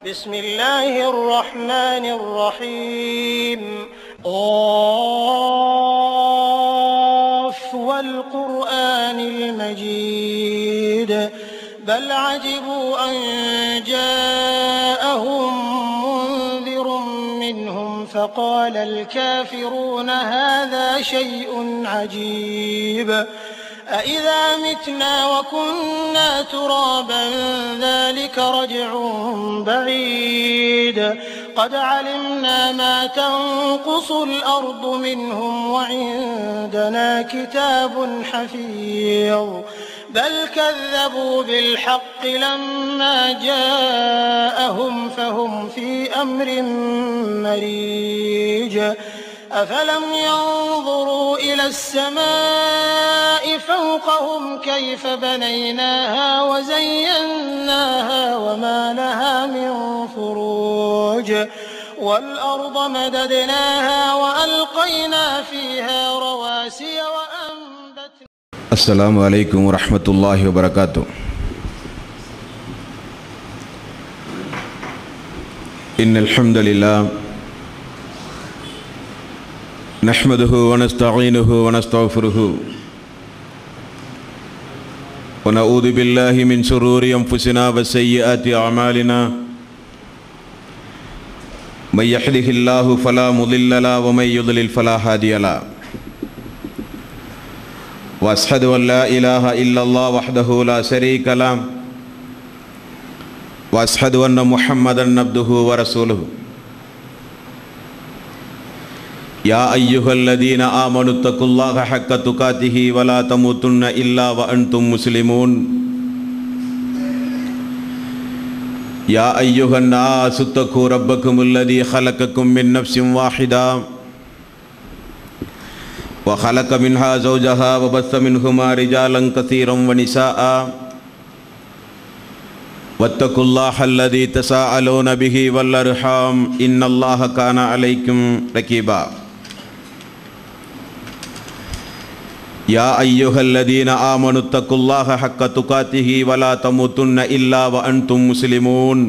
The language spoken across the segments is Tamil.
بسم الله الرحمن الرحيم قاف والقرآن المجيد بل عجبوا أن جاءهم منذر منهم فقال الكافرون هذا شيء عجيب أإذا متنا وكنا ترابا ذلك رجع بعيد قد علمنا ما تنقص الأرض منهم وعندنا كتاب حفيظ بل كذبوا بالحق لما جاءهم فهم في أمر مريج أفلم ينظروا إلى السماء فوقهم كيف بنيناها وزيناها وما لها من فروج والأرض مددناها وألقينا فيها رواسي وأنبتنا. السلام عليكم ورحمة الله وبركاته. إن الحمد لله نحمده ونستعينه ونستغفره ونعوذ بالله من شرور أنفسنا وسيئات أعمالنا من يهده الله فلا مضل له ومن يضلل فلا هادي له وأشهد أن لا إله إلا الله وحده لا شريك له وأشهد أن محمدا عبده ورسوله يا أيها الذين آمنوا اتقوا الله حق تقاته ولا تموتن إلا وأنتم مسلمون يا أيها الناس اتقوا ربكم الذي خلقكم من نفس واحدة وخلق منها زوجها وبث منهما رجالا كثيرا ونساء واتقوا الله الذي تساءلون به والأرحام إن الله كان عليكم رقيبا يا أيها الذين آمنوا اتقوا الله حق تقاته ولا تموتن إلا وأنتم مسلمون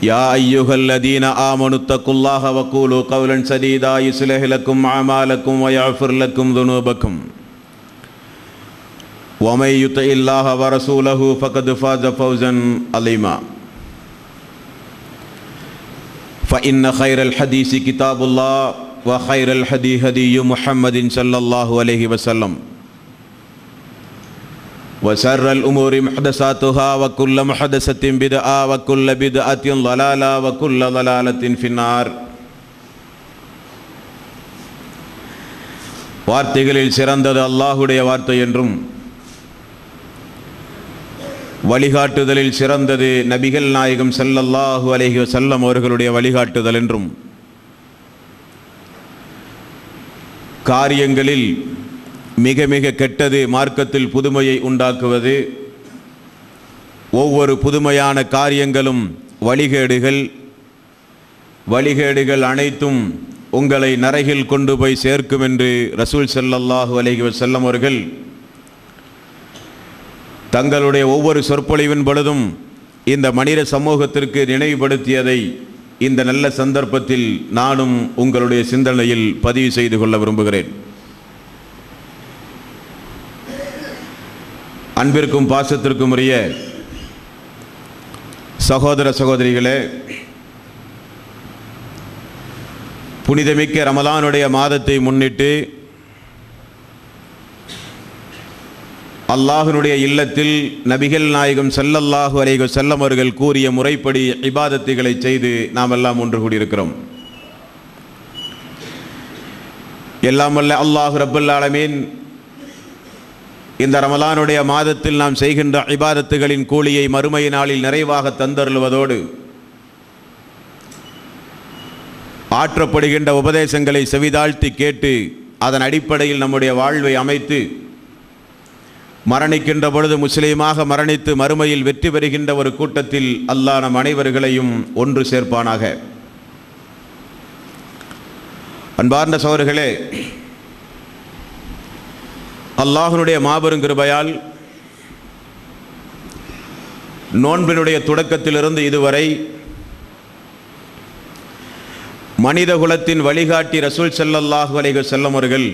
يا أيها الذين آمنوا اتقوا الله وقولوا قولا سديدا يصلح لكم أعمالكم ويغفر لكم ذنوبكم ومن يطع الله ورسوله فقد فاز فوزا عظيما فإن خير الحديث كتاب الله وخير الهدي هدي محمد صلى الله عليه وسلم وشر الأمور محدثاتها وكل محدثة بدعة وكل بدعة ضلالة وكل ضلالة في النار. வார்த்தைகளில் சிறந்தது அல்லாஹ்வுடைய வார்த்தை என்றும் வழிகாட்டுதலில் சிறந்தது நபிகள் நாயகம் ஸல்லல்லாஹு அலைஹி வஸல்லம் அவர்களுடைய வழிகாட்டுதல் என்றும் காரியங்களில் மிக மிக கெட்டது மார்க்கத்தில் புதுமையை உண்டாக்குவது, ஒவ்வொரு புதுமையான காரியங்களும் வழிகேடுகள் அனைத்தும் உங்களை நரகில் கொண்டு போய் சேர்க்கும் என்று ரசூல் ஸல்லல்லாஹு அலைஹி வஸல்லம் அவர்கள் தங்களுடைய ஒவ்வொரு சொற்பொழிவின் பொழுதும் இந்த மனித சமூகத்திற்கு நினைவுபடுத்தியதை இந்த நல்ல சந்தர்ப்பத்தில் நானும் உங்களுடைய சிந்தனையில் பதிவு செய்து கொள்ள விரும்புகிறேன். அன்பிற்கும் பாசத்திற்கும் உரிய சகோதர சகோதரிகளே, புனிதமிக்க ரமலானுடைய மாதத்தை முன்னிட்டு அல்லாஹ்வினுடைய இல்லத்தில் நபிகள் நாயகம் ஸல்லல்லாஹு அலைஹி வஸல்லம் அவர்கள் கூறிய முறைப்படி இபாதத்துகளை செய்து நாம் எல்லாம் ஒன்று கூடியிருக்கிறோம். எல்லாம் வல்ல அல்லாஹ் ரப்பல் ஆலமீன் இந்த ரமலானுடைய மாதத்தில் நாம் செய்கின்ற இபாதத்துகளின் கூலியை மறுமை நாளில் நிறைவாக தந்தருள்வதோடு ஆற்றப்படுகின்ற உபதேசங்களை செவிதாழ்த்தி கேட்டு அதன் அடிப்படையில் நம்முடைய வாழ்வை அமைத்து மரணிக்கின்ற பொழுது முஸ்லீமாக மரணித்து மறுமையில் வெற்றி பெறுகின்ற ஒரு கூட்டத்தில் அல்லாஹ் நம் அனைவர்களையும் ஒன்று சேர்ப்பானாக. அன்பார்ந்த சகோதரர்களே, அல்லாஹ்வுடைய மாபெரும் கிருபையால் நோன்பினுடைய தொடக்கத்திலிருந்து இதுவரை மனிதகுலத்தின் வழிகாட்டி ரசூல் ஸல்லல்லாஹு அலைஹி வஸல்லம் அவர்கள்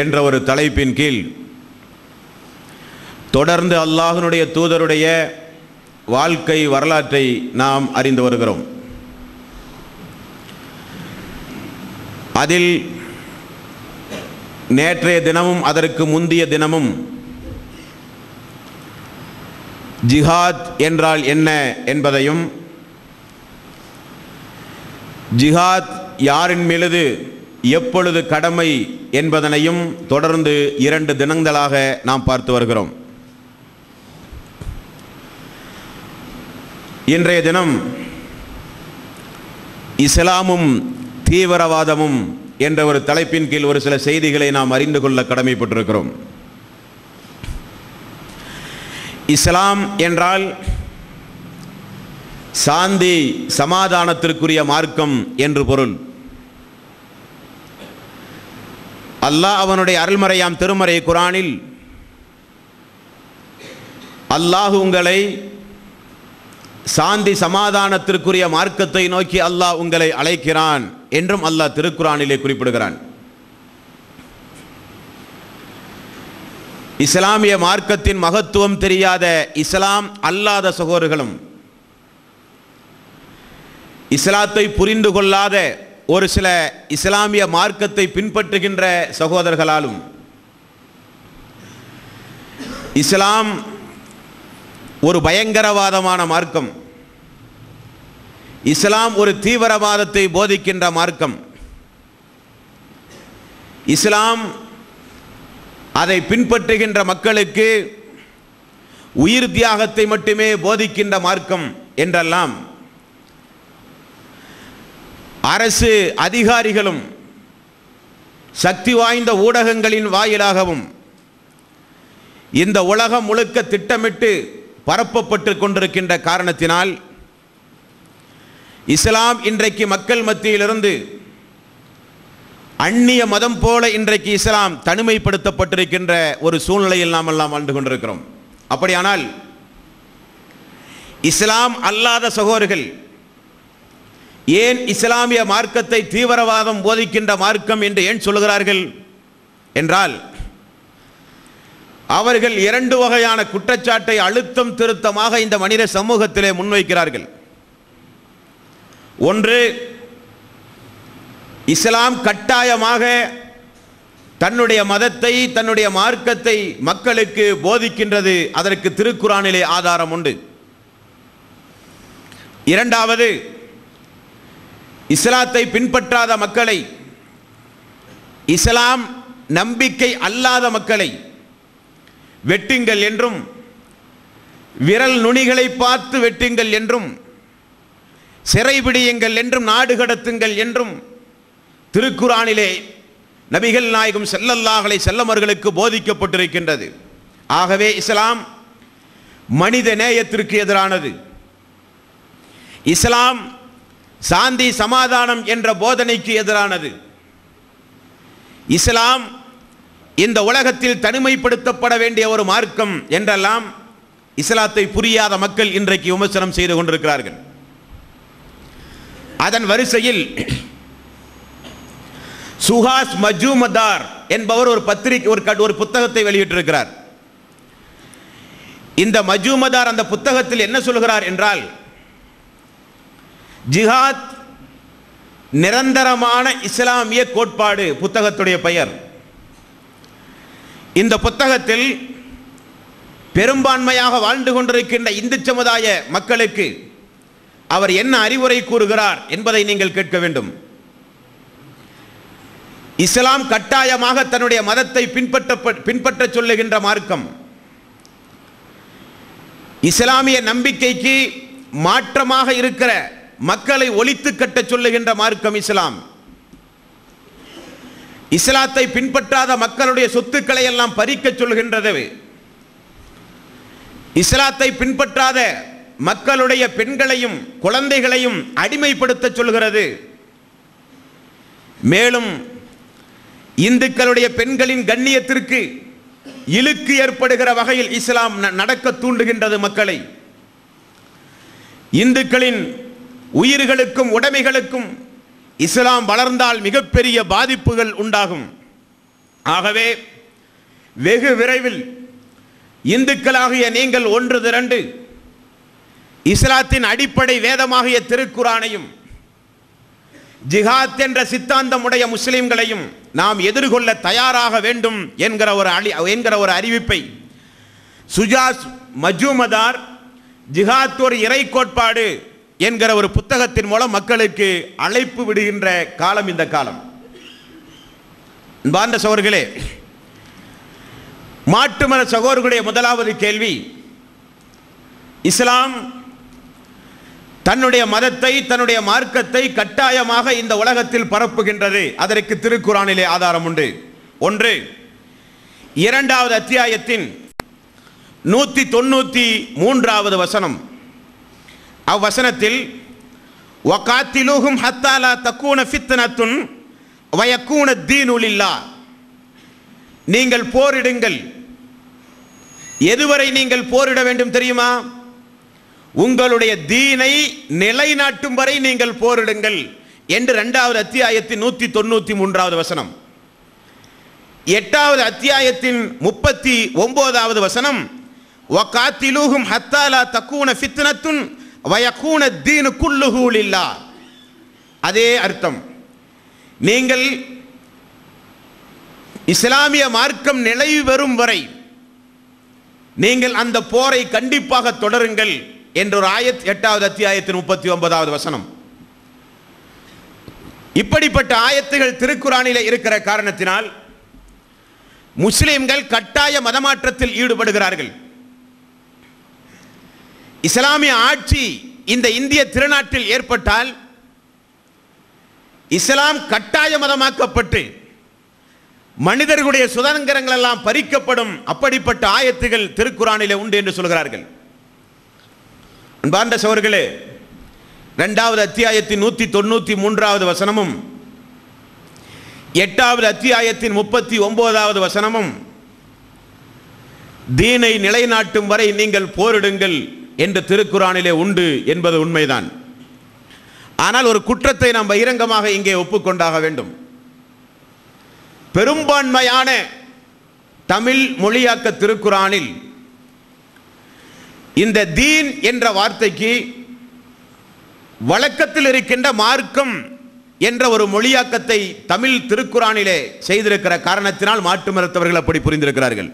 என்ற ஒரு தலைப்பின் கீழ் தொடர்ந்து அல்லாஹ்வினுடைய தூதருடைய வாழ்க்கை வரலாற்றை நாம் அறிந்து வருகிறோம். அதில் நேற்றைய தினமும் அதற்கு முந்தைய தினமும் ஜிஹாத் என்றால் என்ன என்பதையும், ஜிஹாத் யாரின் மீது எப்பொழுது கடமை என்பதனையும் தொடர்ந்து 2 தினங்களாக நாம் பார்த்து வருகிறோம். இன்றைய தினம் இஸ்லாமும் தீவிரவாதமும் என்ற ஒரு தலைப்பின் கீழ் ஒரு சில செய்திகளை நாம் அறிந்து கொள்ள கடமைப்பட்டிருக்கிறோம். இஸ்லாம் என்றால் சாந்தி சமாதானத்திற்குரிய மார்க்கம் என்று பொருள். அல்லாஹ் அவனுடைய அருள்மறையாம் திருமறை குர்ஆனில் அல்லாஹ் உங்களை சாந்தி சமாதானத்திற்குரிய மார்க்கத்தை நோக்கி அல்லாஹ் உங்களை அழைக்கிறான் என்றும் அல்லாஹ் திருக்குர்ஆனிலே குறிப்பிடுகிறான். இஸ்லாமிய மார்க்கத்தின் மகத்துவம் தெரியாத இஸ்லாம் அல்லாத சகோதரர்களும், இஸ்லாத்தை புரிந்து கொள்ளாத ஒரு சில இஸ்லாமிய மார்க்கத்தை பின்பற்றுகின்ற சகோதரர்களாலும் இஸ்லாம் ஒரு பயங்கரவாதமான மார்க்கம், இஸ்லாம் ஒரு தீவிரவாதத்தை போதிக்கின்ற மார்க்கம், இஸ்லாம் அதை பின்பற்றுகின்ற மக்களுக்கு உயிர் தியாகத்தை மட்டுமே போதிக்கின்ற மார்க்கம் என்றெல்லாம் அரசு அதிகாரிகளும் சக்தி வாய்ந்த ஊடகங்களின் வாயிலாகவும் இந்த உலகம் முழுக்க திட்டமிட்டு பரப்பப்பட்டு கொண்டிருக்கின்ற காரணத்தினால் இஸ்லாம் இன்றைக்கு மக்கள் மத்தியிலிருந்து அந்நிய மதம் போல இன்றைக்கு இஸ்லாம் தனிமைப்படுத்தப்பட்டிருக்கின்ற ஒரு சூழ்நிலையில் நாம் எல்லாம் வாழ்ந்து கொண்டிருக்கிறோம். அப்படியானால் இஸ்லாம் அல்லாத சகோதரர்கள் ஏன் இஸ்லாமிய மார்க்கத்தை தீவிரவாதம் போதிக்கின்ற மார்க்கம் என்று ஏன் சொல்கிறார்கள் என்றால், அவர்கள் 2 வகையான குற்றச்சாட்டை அழுத்தம் திருத்தமாக இந்த மனித சமூகத்திலே முன்வைக்கிறார்கள். ஒன்று, இஸ்லாம் கட்டாயமாக தன்னுடைய மதத்தை தன்னுடைய மார்க்கத்தை மக்களுக்கு போதிக்கின்றது, அதற்கு திருக்குர்ஆனிலே ஆதாரம் உண்டு. இரண்டாவது, இஸ்லாத்தை பின்பற்றாத மக்களை, இஸ்லாம் நம்பிக்கை அல்லாத மக்களை வெட்டுங்கள் என்றும், விரல் நுனிகளை பார்த்து வெட்டுங்கள் என்றும், சிறைபிடியுங்கள் என்றும், நாடு கடத்துங்கள் என்றும் திருக்குர்ஆனிலே நபிகள் நாயகம் ஸல்லல்லாஹு அலைஹி வஸல்லம் அவர்களுக்கு போதிக்கப்பட்டிருக்கின்றது. ஆகவே இஸ்லாம் மனித நேயத்திற்கு எதிரானது. இஸ்லாம் சாந்தி சமாதானம் என்ற போதனைக்கு எதிரானது. இஸ்லாம் இந்த உலகத்தில் தனிமைப்படுத்தப்பட வேண்டிய ஒரு மார்க்கம் என்றெல்லாம் இஸ்லாத்தை புரியாத மக்கள் இன்றைக்கு விமர்சனம் செய்து கொண்டிருக்கிறார்கள். அதன் வரிசையில் சுஹாஸ் மஜூமதார் என்பவர் ஒரு புத்தகத்தை வெளியிட்டிருக்கிறார். இந்த மஜூமதார் அந்த புத்தகத்தில் என்ன சொல்கிறார் என்றால், ஜிஹாத் நிரந்தரமான இஸ்லாமிய கோட்பாடு புத்தகத்துடைய பெயர். இந்த புத்தகத்தில் பெரும்பான்மையாக வாழ்ந்து கொண்டிருக்கின்ற இந்து சமுதாய மக்களுக்கு அவர் என்ன அறிவுரை கூறுகிறார் என்பதை நீங்கள் கேட்க வேண்டும். இஸ்லாம் கட்டாயமாக தன்னுடைய மதத்தை பின்பற்ற சொல்லுகின்ற மார்க்கம். இஸ்லாமிய நம்பிக்கைக்கு மாற்றமாக இருக்கிற மக்களை ஒழித்து கட்ட சொல்லுகின்ற மார்க்கம் இஸ்லாம். இஸ்லாத்தை பின்பற்றாத மக்களுடைய சொத்துக்களை எல்லாம் பறிக்க சொல்கின்றது. இஸ்லாத்தை பின்பற்றாத மக்களுடைய பெண்களையும் குழந்தைகளையும் அடிமைப்படுத்த சொல்கிறது. மேலும் இந்துக்களுடைய பெண்களின் கண்ணியத்திற்கு இழுக்கு ஏற்படுகிற வகையில் இஸ்லாம் நடக்க தூண்டுகின்றது மக்களை. இந்துக்களின் உயிர்களுக்கும் உடைமைகளுக்கும் இஸ்லாம் வளர்ந்தால் மிகப்பெரிய பாதிப்புகள் உண்டாகும். ஆகவே வெகு விரைவில் இந்துக்களாகிய நீங்கள் ஒன்று திரண்டு இஸ்லாத்தின் அடிப்படை வேதமாகிய திருக்குரானையும் ஜிஹாத் என்ற சித்தாந்தமுடைய முஸ்லிம்களையும் நாம் எதிர்கொள்ள தயாராக வேண்டும் என்கிற ஒரு அறிவிப்பை சுஜாஸ் மஜூமதார் ஜிஹாத் ஒரு இறை கோட்பாடு என்கிற ஒரு புத்தகத்தின் மூலம் மக்களுக்கு அழைப்பு விடுகின்ற காலம் இந்த காலம். அன்பார்ந்த சகோதரர்களே, மாட்டுமத சகோதரர்களுடைய முதலாவது கேள்வி, இஸ்லாம் தன்னுடைய மதத்தை தன்னுடைய மார்க்கத்தை கட்டாயமாக இந்த உலகத்தில் பரப்புகின்றது. அதற்கு திருக்குரானிலே ஆதாரம் உண்டு. ஒன்று, 2வது அத்தியாயத்தின் 193வது வசனம். அவ்வசனத்தில் வகாத்திலூஹும் ஹத்தா லா தக்கூன ஃபித்னத்துன் வயக்கூன தீனு லில்லாஹ், நீங்கள் போரிடுங்கள். எதுவரை நீங்கள் போரிட வேண்டும் தெரியுமா? உங்களுடைய தீனை நிலைநாட்டும் வரை நீங்கள் போரிடுங்கள் என்று 2வது அத்தியாயத்தின் 193வது வசனம். 8வது அத்தியாயத்தின் 39வது வசனம், வகாத்திலூஹும் ஹத்தா லா தக்கூன ஃபித்னத்துன் வயக்கூன தீனு குல்லுஹு லில்லாஹ். அதே அர்த்தம். நீங்கள் இஸ்லாமிய மார்க்கம் நிலை பெறும் வரை நீங்கள் அந்த போரை கண்டிப்பாக தொடருங்கள் என்ற ஒரு ஆயத் 8வது அத்தியாயத்தின் 39வது வசனம். இப்படிப்பட்ட ஆயத்துகள் திருக்குரானிலே இருக்கிற காரணத்தினால் முஸ்லிம்கள் கட்டாய மதமாற்றத்தில் ஈடுபடுகிறார்கள். இஸ்லாமிய ஆட்சி இந்த இந்திய திருநாட்டில் ஏற்பட்டால் இஸ்லாம் கட்டாய மதமாக்கப்பட்டு மனிதர்களுடைய சுதந்திரங்கள் எல்லாம் பறிக்கப்படும். அப்படிப்பட்ட ஆயத்துகள் திருக்குரானிலே உண்டு என்று சொல்கிறார்கள். அன்பார்ந்த சகோதரர்களே, 2வது அத்தியாயத்தின் 193வது வசனமும் 8வது அத்தியாயத்தின் 39வது வசனமும் தீனை நிலைநாட்டும் வரை நீங்கள் போரிடுங்கள் என்று திருக்குரானிலே உண்டு என்பது உண்மைதான். ஆனால் ஒரு குற்றத்தை நாம் பகிரங்கமாக இங்கே ஒப்புக்கொண்டாக வேண்டும். பெரும்பான்மையான தமிழ் மொழியாக்க திருக்குரானில் இந்த தீன் என்ற வார்த்தைக்கு வழக்கத்தில் இருக்கின்ற மார்க்கம் என்ற ஒரு மொழியாக்கத்தை தமிழ் திருக்குரானிலே செய்திருக்கிற காரணத்தினால் மாட்டு மதத்தவர்கள் அப்படி புரிந்திருக்கிறார்கள்.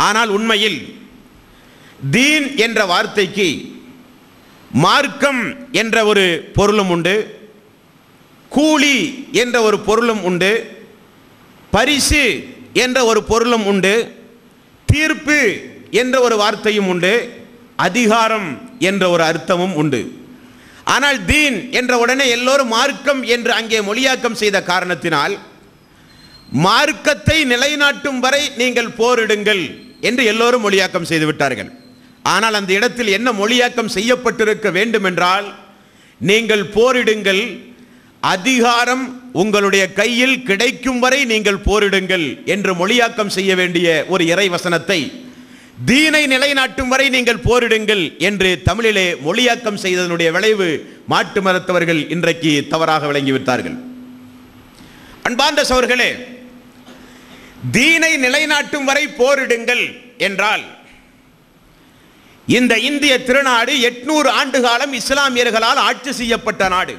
ஆனால் உண்மையில் தீன் என்ற வார்த்தைக்கு மார்க்கம் என்ற ஒரு பொருளும் உண்டு, கூலி என்ற ஒரு பொருளும் உண்டு, பரிசு என்ற ஒரு பொருளும் உண்டு, தீர்ப்பு என்ற ஒரு வார்த்தையும் உண்டு, அதிகாரம் என்ற ஒரு அர்த்தமும் உண்டு. ஆனால் தீன் என்ற உடனே எல்லோரும் மார்க்கம் என்று அங்கே மொழியாக்கம் செய்த காரணத்தினால் மார்க்கத்தை நிலைநாட்டும் வரை நீங்கள் போரிடுங்கள் என்று எல்லோரும் மொழியாக்கம் செய்து விட்டார்கள். ஆனால் அந்த இடத்தில் என்ன மொழியாக்கம் செய்யப்பட்டிருக்க வேண்டும் என்றால், நீங்கள் போரிடுங்கள், அதிகாரம் உங்களுடைய கையில் கிடைக்கும் வரை நீங்கள் போரிடுங்கள் என்று மொழியாக்கம் செய்ய வேண்டிய ஒரு இறை வசனத்தை தீனை நிலைநாட்டும் வரை நீங்கள் போரிடுங்கள் என்று தமிழிலே மொழியாக்கம் செய்ததனுடைய விளைவு மாட்டு மதத்தவர்கள் இன்றைக்கு தவறாக விளங்கிவிட்டார்கள். அன்பார்ந்த சகோதரர்களே, தீனை நிலைநாட்டும் வரை போரிடுங்கள் என்றால் இந்த இந்திய திருநாடு 800 ஆண்டு காலம் இஸ்லாமியர்களால் ஆட்சி செய்யப்பட்ட நாடு.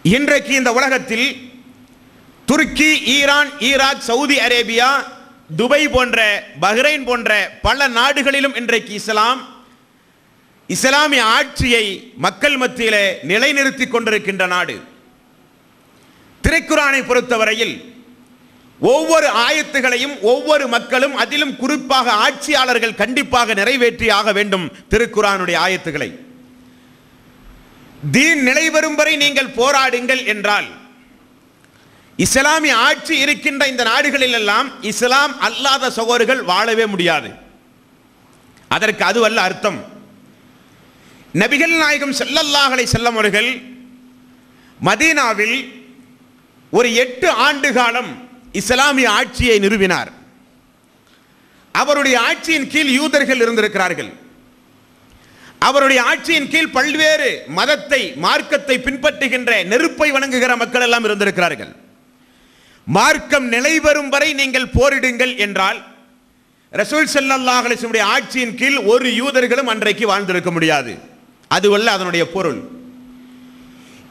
இன்றைக்கு இந்த உலகத்தில் துருக்கி, Iran, Iraq, Saudi Arabia, Dubai போன்ற, பஹ்ரைன் போன்ற பல நாடுகளிலும் இன்றைக்கு இஸ்லாமிய ஆட்சியை மக்கள் மத்தியிலே நிலைநிறுத்திக் கொண்டிருக்கின்ற நாடு. திருக்குரானை பொறுத்தவரையில் ஒவ்வொரு ஆயத்துகளையும் ஒவ்வொரு மக்களும், அதிலும் குறிப்பாக ஆட்சியாளர்கள் கண்டிப்பாக நிறைவேற்றி ஆக வேண்டும் திருக்குரானுடைய ஆயத்துகளை. தீன் நிலைவரும் வரை நீங்கள் போராடுங்கள் என்றால் இஸ்லாமிய ஆட்சி இருக்கின்ற இந்த நாடுகளில் எல்லாம் இஸ்லாம் அல்லாத சகோதரர்கள் வாழவே முடியாது. அதற்கு அதுவல்ல அர்த்தம். நபிகள் நாயகம் ஸல்லல்லாஹு அலைஹி வஸல்லம் அவர்கள் மதீனாவில் ஒரு 8 ஆண்டு காலம் இஸ்லாமிய ஆட்சியை நிறுவினார். அவருடைய ஆட்சியின் கீழ் யூதர்கள் இருந்திருக்கிறார்கள். அவருடைய ஆட்சியின் கீழ் பல்வேறு மதத்தை மார்க்கத்தை பின்பற்றுகின்ற நெருப்பை வணங்குகிற மக்கள் எல்லாம் இருந்திருக்கிறார்கள். மார்க்கம் நிலை பெறும் வரை நீங்கள் போரிடுங்கள் என்றால் ரசூல் ஸல்லல்லாஹு அலைஹி வஸல்லம் ஆட்சியின் கீழ் ஒரு யூதர்களும் அன்றைக்கு வாழ்ந்திருக்க முடியாது. அதுவல்ல அதனுடைய பொருள்.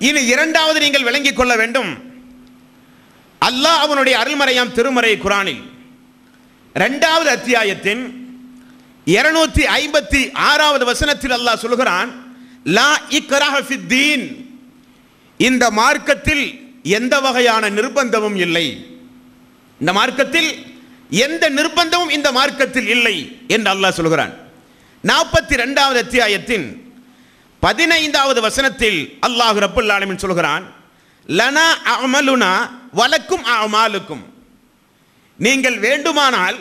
இனி இரண்டாவது நீங்கள் விளங்கிக் கொள்ள வேண்டும், அல்லாஹ் அவனுடைய அருள்மறையாம் திருமறை குர்ஆனில் 2வது அத்தியாயத்தின் 256வது வசனத்தில் அல்லாஹ் சொல்கிறான், லா இக்ராஹ ஃபித்தீன், இந்த மார்க்கத்தில் எந்த வகையான நிர்பந்தமும் இல்லை. இந்த மார்க்கத்தில் எந்த நிர்பந்தமும் இந்த மார்க்கத்தில் இல்லை என்று அல்லாஹ் சொல்கிறான். 42வது அத்தியாயத்தின் 15வது வசனத்தில் அல்லாஹ் ரப்பல் ஆலமீன் சொல்கிறான், லனா அமலுனா வலக்கும் அமாலுக்கும், நீங்கள் வேண்டுமானால்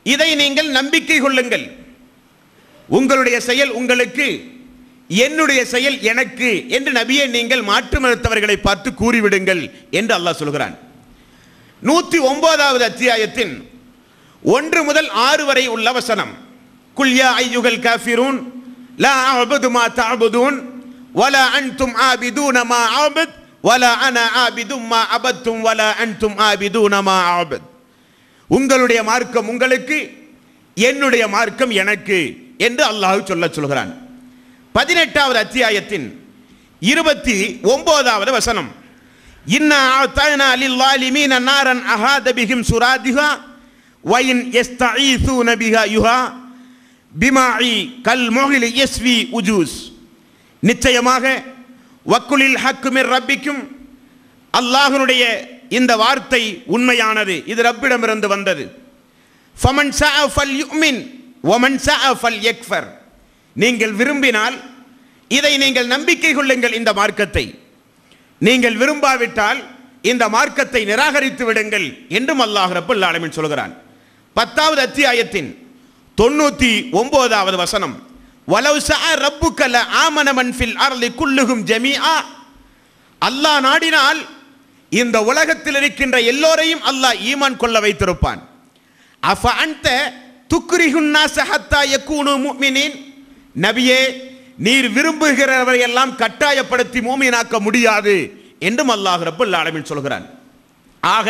இதை நீங்கள் நம்பிக்கை கொள்ளுங்கள், உங்களுடைய செயல் உங்களுக்கு, என்னுடைய செயல் எனக்கு என்று நபியே நீங்கள் மாற்று மறுத்தவர்களை பார்த்து கூறிவிடுங்கள் என்று அல்லாஹ் சொல்கிறான். 109வது அத்தியாயத்தின் 1 முதல் 6 வரை உள்ள வசனம், குல் யா அய்யுகல் காஃபிரூன் லா அஅபுது மா தஅபுதூன் வலா அன்தும் ஆபிதூன மா அஅபுத் வலா அனா ஆபிதும் மா அபத்தும் வலா அன்தும் ஆபிதூன மா அஅபுத், உங்களுடைய மார்க்கம் உங்களுக்கு, என்னுடைய மார்க்கம் எனக்கு என்று அல்லாஹ் சொல்கிறான். 18வது அத்தியாயத்தின் 29வது வசனம், இன்னா அஅதனா லில்லாலிமீன நாரன் அஹாத பிஹிம் சுராதிஹா வயின் யஸ்தஈஸூன பிஹா யுஹா பிமாஇ கல் முஹ்லி யஸ்வி உஜூஸ், நிச்சயமாக வக்குலில் ஹக்கு மிர் ரப்பிக்கும், அல்லாஹ்வுடைய இந்த வார்த்தை உண்மையானது, இது ரப்பிடமிருந்து வந்தது. ஃபமன் ஸஅ ஃபல்யுமின் வமன் ஸஅ ஃபல்யக்ஃபர், நீங்கள் விரும்பினால் இதை நீங்கள் நம்பிக்கை கொள்ளுங்கள், இந்த மார்க்கத்தை நீங்கள் விரும்பாவிட்டால் இந்த மார்க்கத்தை நிராகரித்து விடுங்கள் என்றும் அல்லாஹ் ரப்பல் ஆலமீன் சொல்கிறான். 10வது அத்தியாயத்தின் 99வது வசனம், வலவ் ஸஅ ரப்புக லஆமன மன் ஃபில் அர்லி குல்லுஹும் ஜமீஆ, அல்லாஹ் நாடினால் இந்த உலகத்தில் இருக்கின்ற எல்லோரையும் அல்லாஹ் ஈமான் கொள்ள வைத்திருப்பான். அஃப அன்த துக்ரிஹுன் நாஸ ஹத்தா யகூனு முஃமினீன், நபியே நீர் விரும்புகிறவரை எல்லாம் கட்டாயப்படுத்தி மூமினாக்க முடியாது என்றும் அல்லாஹ் ரப்பல் ஆலமீன் சொல்கிறான். ஆக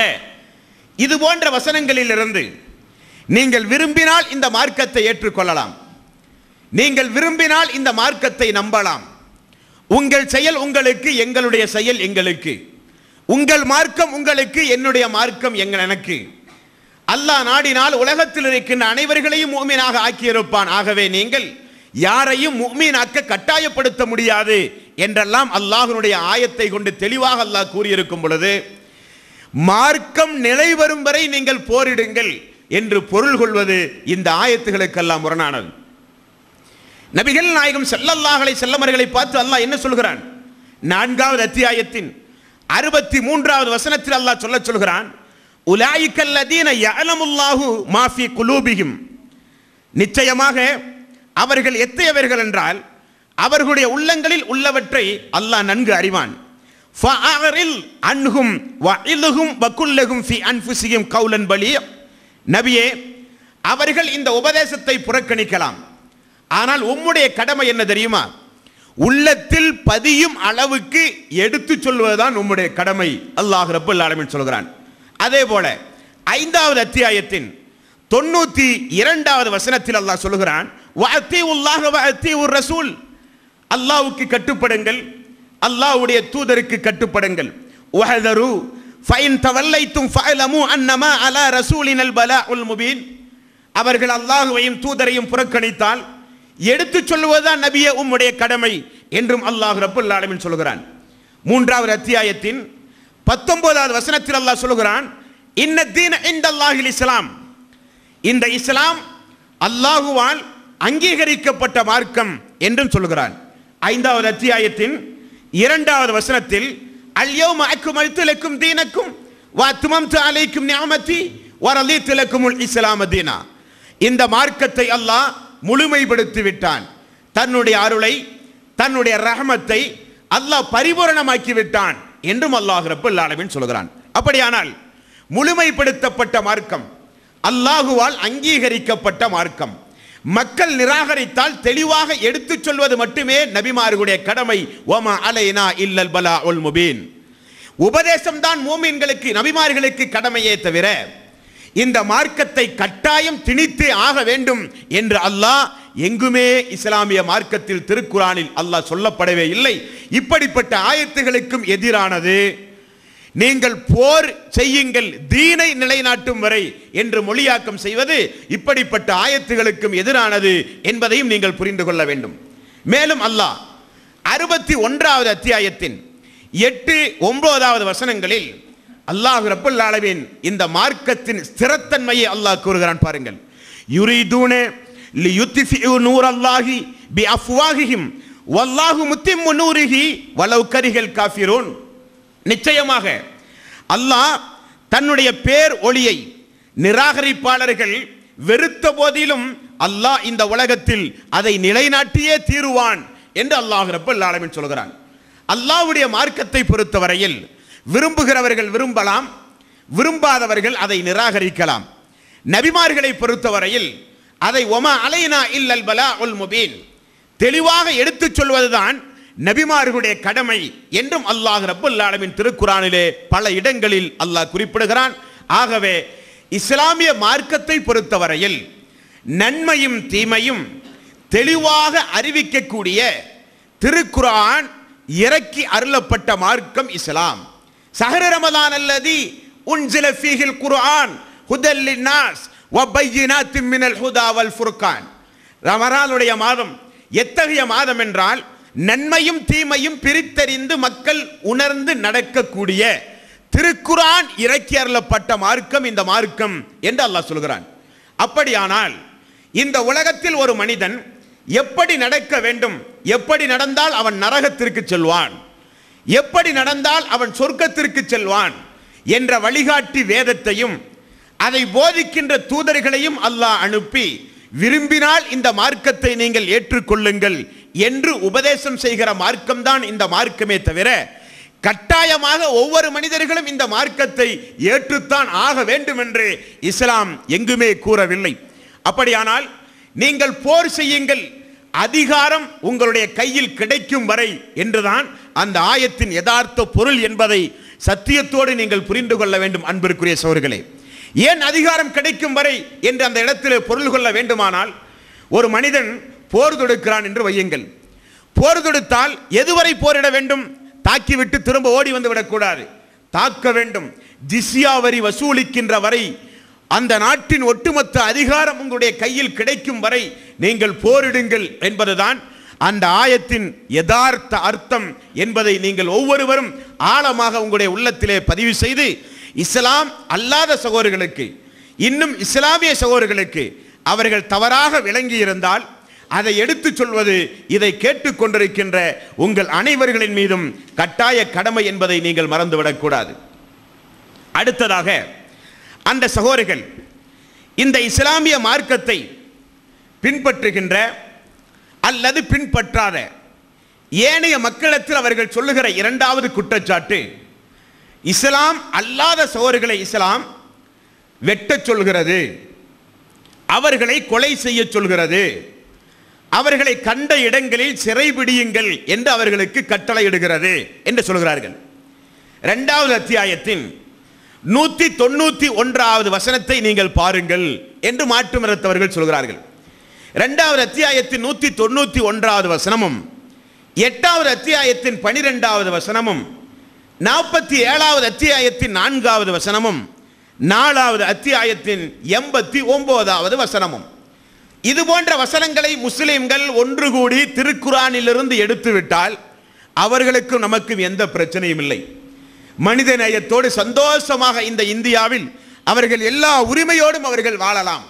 இது போன்ற வசனங்களிலிருந்து நீங்கள் விரும்பினால் இந்த மார்க்கத்தை ஏற்றுக்கொள்ளலாம், நீங்கள் விரும்பினால் இந்த மார்க்கத்தை நம்பலாம். உங்கள் செயல் உங்களுக்கு, எங்களுடைய செயல் எங்களுக்கு, உங்கள் மார்க்கம் உங்களுக்கு, என்னுடைய மார்க்கம் எனக்கு. அல்லாஹ் நாடினால் உலகத்தில் இருக்கின்ற அனைவர்களையும் முஃமினாக ஆக்கியிருப்பான். ஆகவே நீங்கள் யாரையும் முஃமினாக்க கட்டாயப்படுத்த முடியாது என்றெல்லாம் அல்லாஹ்வுடைய ஆயத்தை கொண்டு தெளிவாக அல்லாஹ் கூறியிருக்கும் பொழுது, மார்க்கம் நிலை வரும் வரை நீங்கள் போரிடுங்கள் என்று பொருள் கொள்வது இந்த ஆயத்துகளுக்கெல்லாம் முரணானது. நபிகள் நாயகம் ஸல்லல்லாஹு அலைஹி வஸல்லம் அவர்களை பார்த்து அல்லாஹ் என்ன சொல்கிறான்? 4வது அத்தியாயத்தின் 63வது வசனத்தில் அல்லாஹ் சொல்கிறான், உலாயிக்கல்லதீன யஅலமுல்லாஹு மா ஃபீ குலூபிஹிம், நிச்சயமாக அவர்கள் எத்தகையவர்கள் என்றால் அவர்களுடைய உள்ளங்களில் உள்ளவற்றை அல்லாஹ் நன்கு அறிவான். ஃபஅரில் அன்ஹும் வஇல்ஹும் வகுல்லஹும் ஃபீ அன்ஃபுஸிஹிம் கௌலன் பலீ, நபியே அவர்கள் இந்த உபதேசத்தை புறக்கணிக்கலாம், ஆனால் உம்முடைய கடமை என்ன தெரியுமா? உள்ளத்தில் பதியும் அளவுக்கு எடுத்து சொல்வதுதான் உம்முடைய கடமை. அல்லாஹ் ரப்பல் ஆலமீன் சொல்கிறான். அதே போல 5வது அத்தியாயத்தின் 92வது வசனத்தில் அல்லாஹ் சொல்கிறான், வஅத்தீஉல்லாஹ வஅத்தீஉர் ரசூல், அல்லாஹ்வுக்கு கட்டுப்படுங்கள், அல்லாஹ்வுடைய தூதருக்கு கட்டுப்படுங்கள். வஹதரு ஃபைன் தவல்லைத்தும் ஃபஅலமு அன்னமா அலா ரசூலினல் பலாஉல் முபீன், அவர்கள் அல்லாஹ்வையும் தூதரையும் புறக்கணித்தால் எடுத்து சொல்வதுதான் நபியே உம்முடைய கடமை என்றும் அல்லாஹ் ரப்பல் ஆலமீன் சொல்கிறான். 3வது அத்தியாயத்தின் 19வது வசனத்தில் அல்லாஹ் சொல்கிறான், இன்ன தீன இன்தல்லாஹில் இஸ்லாம், இந்த இஸ்லாம் அல்லாஹுவால் அங்கீகரிக்கப்பட்ட மார்க்கம் என்றும் சொல்கிறான். 5வது அத்தியாயத்தின் 2வது வசனத்தில், அல் யௌம அக்மல்து லக்கும் தீனக்கும் வ அத்மம்து அலைக்கும் நிஅமதி வ ரலீது லக்குமுல் இஸ்லாம தீனா, இந்த மார்க்கத்தை அல்லாஹ் முழுமைப்படுத்தி விட்டான், தன்னுடைய அருளை தன்னுடைய ரஹமத்தை அல்லாஹ் பரிபூரணமாக்கி விட்டான் என்றும் அல்லாஹ் ரப்பல் ஆலமீன் சொல்கிறான். அப்படியானால் முழுமைப்படுத்தப்பட்ட மார்க்கம், அல்லாஹுவால் அங்கீகரிக்கப்பட்ட மார்க்கம், மக்கள் நிராகரித்தால் தெளிவாக எடுத்துச் சொல்வது மட்டுமே நபிமார்களுடைய கடமை. வமா அலைனா இல்லல் பலாஉல் முபீன். உபதேசம் தான் மூமின்களுக்கு நபிமார்களுக்கு கடமையே தவிர இந்த மார்க்கத்தை கட்டாயம் திணித்தே ஆக வேண்டும் என்று அல்லாஹ் எங்குமே இஸ்லாமிய மார்க்கத்தில் திருக்குரானில் அல்லாஹ் சொல்லப்படவே இல்லை. இப்படிப்பட்ட ஆயத்துகளுக்கும் எதிரானது நீங்கள் போர் செய்யுங்கள் தீனை நிலைநாட்டும் வரை என்று மொழியாக்கம் செய்வது இப்படிப்பட்ட ஆயத்துகளுக்கும் எதிரானது என்பதையும் நீங்கள் புரிந்து கொள்ள வேண்டும். மேலும் அல்லாஹ் 61வது அத்தியாயத்தின் 8-9 வசனங்களில் அல்லாஹ் ரப்பல் ஆலமீன் இந்த மார்க்கத்தின் ஸ்திரத்தன்மையை அல்லாஹ் கூறுகிறான். பாருங்கள். யுரீதூன லியுத்ஃபிஉ நூரல்லாஹி பிஅஃப்வாஹிஹிம் வல்லாஹு முத்திம்மு நூரிஹி வலவ் கரிஹல் காஃபிரூன். நிச்சயமாக அல்லாஹ் தன்னுடைய பேர் ஒளியை நிராகரிப்பாளர்கள் வெறுத்த போதிலும் அல்லாஹ் இந்த உலகத்தில் அதை நிலைநாட்டியே தீருவான் என்று அல்லாஹ் ரப்பல் ஆலமீன் சொல்கிறான். அல்லாஹ்வுடைய மார்க்கத்தை பொறுத்தவரையில் விரும்புகிறவர்கள் விரும்பலாம், விரும்பாதவர்கள் அதை நிராகரிக்கலாம். நபிமார்களை பொறுத்தவரையில் அதை ஒமா அலைனா இல்லல் பலாஉல் முபீன் தெளிவாக எடுத்துச் சொல்வதுதான் நபிமார்களுடைய கடமை என்றும் அல்லாஹ் ரப்பல் ஆலமீன் திருக்குரானிலே பல இடங்களில் அல்லாஹ் குறிப்பிடுகிறான். ஆகவே இஸ்லாமிய மார்க்கத்தை பொறுத்தவரையில் நன்மையும் தீமையும் தெளிவாக அறிவிக்கக்கூடிய திருக்குரான் இறக்கி அருளப்பட்ட மார்க்கம் இஸ்லாம். ஷஹ்ரு ரமதான் அல்லதி உன்சில ஃபீஹில் குர்ஆன் ஹுதல் லின்னாஸ் வ பையினாத்தின் மினல் ஹுதா வல் ஃபுர்கான். ரமலானுடைய மாதம் எத்தகைய மாதம் என்றால் நன்மையும் தீமையும் பிரித்தறிந்து மக்கள் உணர்ந்து நடக்கக்கூடிய திருக்குரான் இறக்கி அருளப்பட்ட மார்க்கம் இந்த மார்க்கம் என்று அல்லாஹ் சொல்கிறான். அப்படியானால் இந்த உலகத்தில் ஒரு மனிதன் எப்படி நடக்க வேண்டும், எப்படி நடந்தால் அவன் நரகத்திற்கு செல்வான், எப்படி நடந்தால் அவன் சொர்க்கத்திற்கு செல்வான் என்ற வழிகாட்டி வேதத்தையும் அதை போதிக்கின்ற தூதர்களையும் அல்லாஹ் அனுப்பி விரும்பினால் இந்த மார்க்கத்தை நீங்கள் ஏற்றுக்கொள்ளுங்கள் என்று உபதேசம் செய்கிற மார்க்கம்தான் இந்த மார்க்கமே தவிர கட்டாயமாக ஒவ்வொரு மனிதர்களும் இந்த மார்க்கத்தை ஏற்றுத்தான் ஆக வேண்டும் என்று இஸ்லாம் எங்குமே கூறவில்லை. அப்படியானால் நீங்கள் போர் செய்யுங்கள், அதிகாரம் உங்களுடைய கையில் கிடைக்கும் வரை என்றுதான் அந்த ஆயத்தின் யதார்த்த பொருள் என்பதை சத்தியத்தோடு நீங்கள் புரிந்து கொள்ள வேண்டும். அன்பிற்குரிய சகோதரர்களே, ஏன் அதிகாரம் கிடைக்கும் வரை என்று அந்த இடத்திலே பொருள் கொள்ள வேண்டுமானால், ஒரு மனிதன் போர் தொடுக்கிறான் என்று வையுங்கள். போர் தொடுத்தால் எதுவரை போரிட வேண்டும்? தாக்கிவிட்டு திரும்ப ஓடி வந்து விடக்கூடாது, தாக்க வேண்டும். ஜிஸ்யா வரி வசூலிக்கின்ற வரை, அந்த நாட்டின் ஒட்டுமொத்த அதிகாரம் உங்களுடைய கையில் கிடைக்கும் வரை நீங்கள் போரிடுங்கள் என்பதுதான் அந்த ஆயத்தின் யதார்த்த அர்த்தம் என்பதை நீங்கள் ஒவ்வொருவரும் ஆழமாக உங்களுடைய உள்ளத்திலே பதிவு செய்து, இஸ்லாம் அல்லாத சகோதரர்களுக்கு, இன்னும் இஸ்லாமிய சகோதரர்களுக்கு அவர்கள் தவறாக விளங்கி இருந்தால் அதை எடுத்துச் சொல்வது இதை கேட்டுக்கொண்டிருக்கின்ற உங்கள் அனைவர்களின் மீதும் கட்டாய கடமை என்பதை நீங்கள் மறந்துவிடக்கூடாது. அடுத்ததாக, அந்த சகோதரர்கள் இந்த இஸ்லாமிய மார்க்கத்தை பின்பற்றுகின்ற அல்லது பின்பற்றாத ஏனைய மக்களிடத்தில் அவர்கள் சொல்லுகிற இரண்டாவது குற்றச்சாட்டு, இஸ்லாம் அல்லாத சகோதரர்களை இஸ்லாம் வெட்டச் சொல்கிறது, அவர்களை கொலை செய்ய சொல்கிறது, அவர்களை கண்ட இடங்களில் சிறைபிடியுங்கள் என்று அவர்களுக்கு கட்டளையிடுகிறது என்று சொல்கிறார்கள். 2வது அத்தியாயத்தின் 191வது வசனத்தை நீங்கள் பாருங்கள் என்று மாற்று மதத்தவர்கள் சொல்கிறார்கள். 2வது அத்தியாயத்தின் 191வது வசனமும் 8வது அத்தியாயத்தின் 12வது வசனமும் 47வது அத்தியாயத்தின் 4வது வசனமும் 4வது அத்தியாயத்தின் 89வது வசனமும், இது போன்ற வசனங்களை முஸ்லிம்கள் ஒன்று கூடி திருக்குரானிலிருந்து எடுத்துவிட்டால் அவர்களுக்கும் நமக்கும் எந்த பிரச்சனையும் இல்லை. மனித நேயத்தோடு சந்தோஷமாக இந்த இந்தியாவில் அவர்கள் எல்லா உரிமையோடும் அவர்கள் வாழலாம்.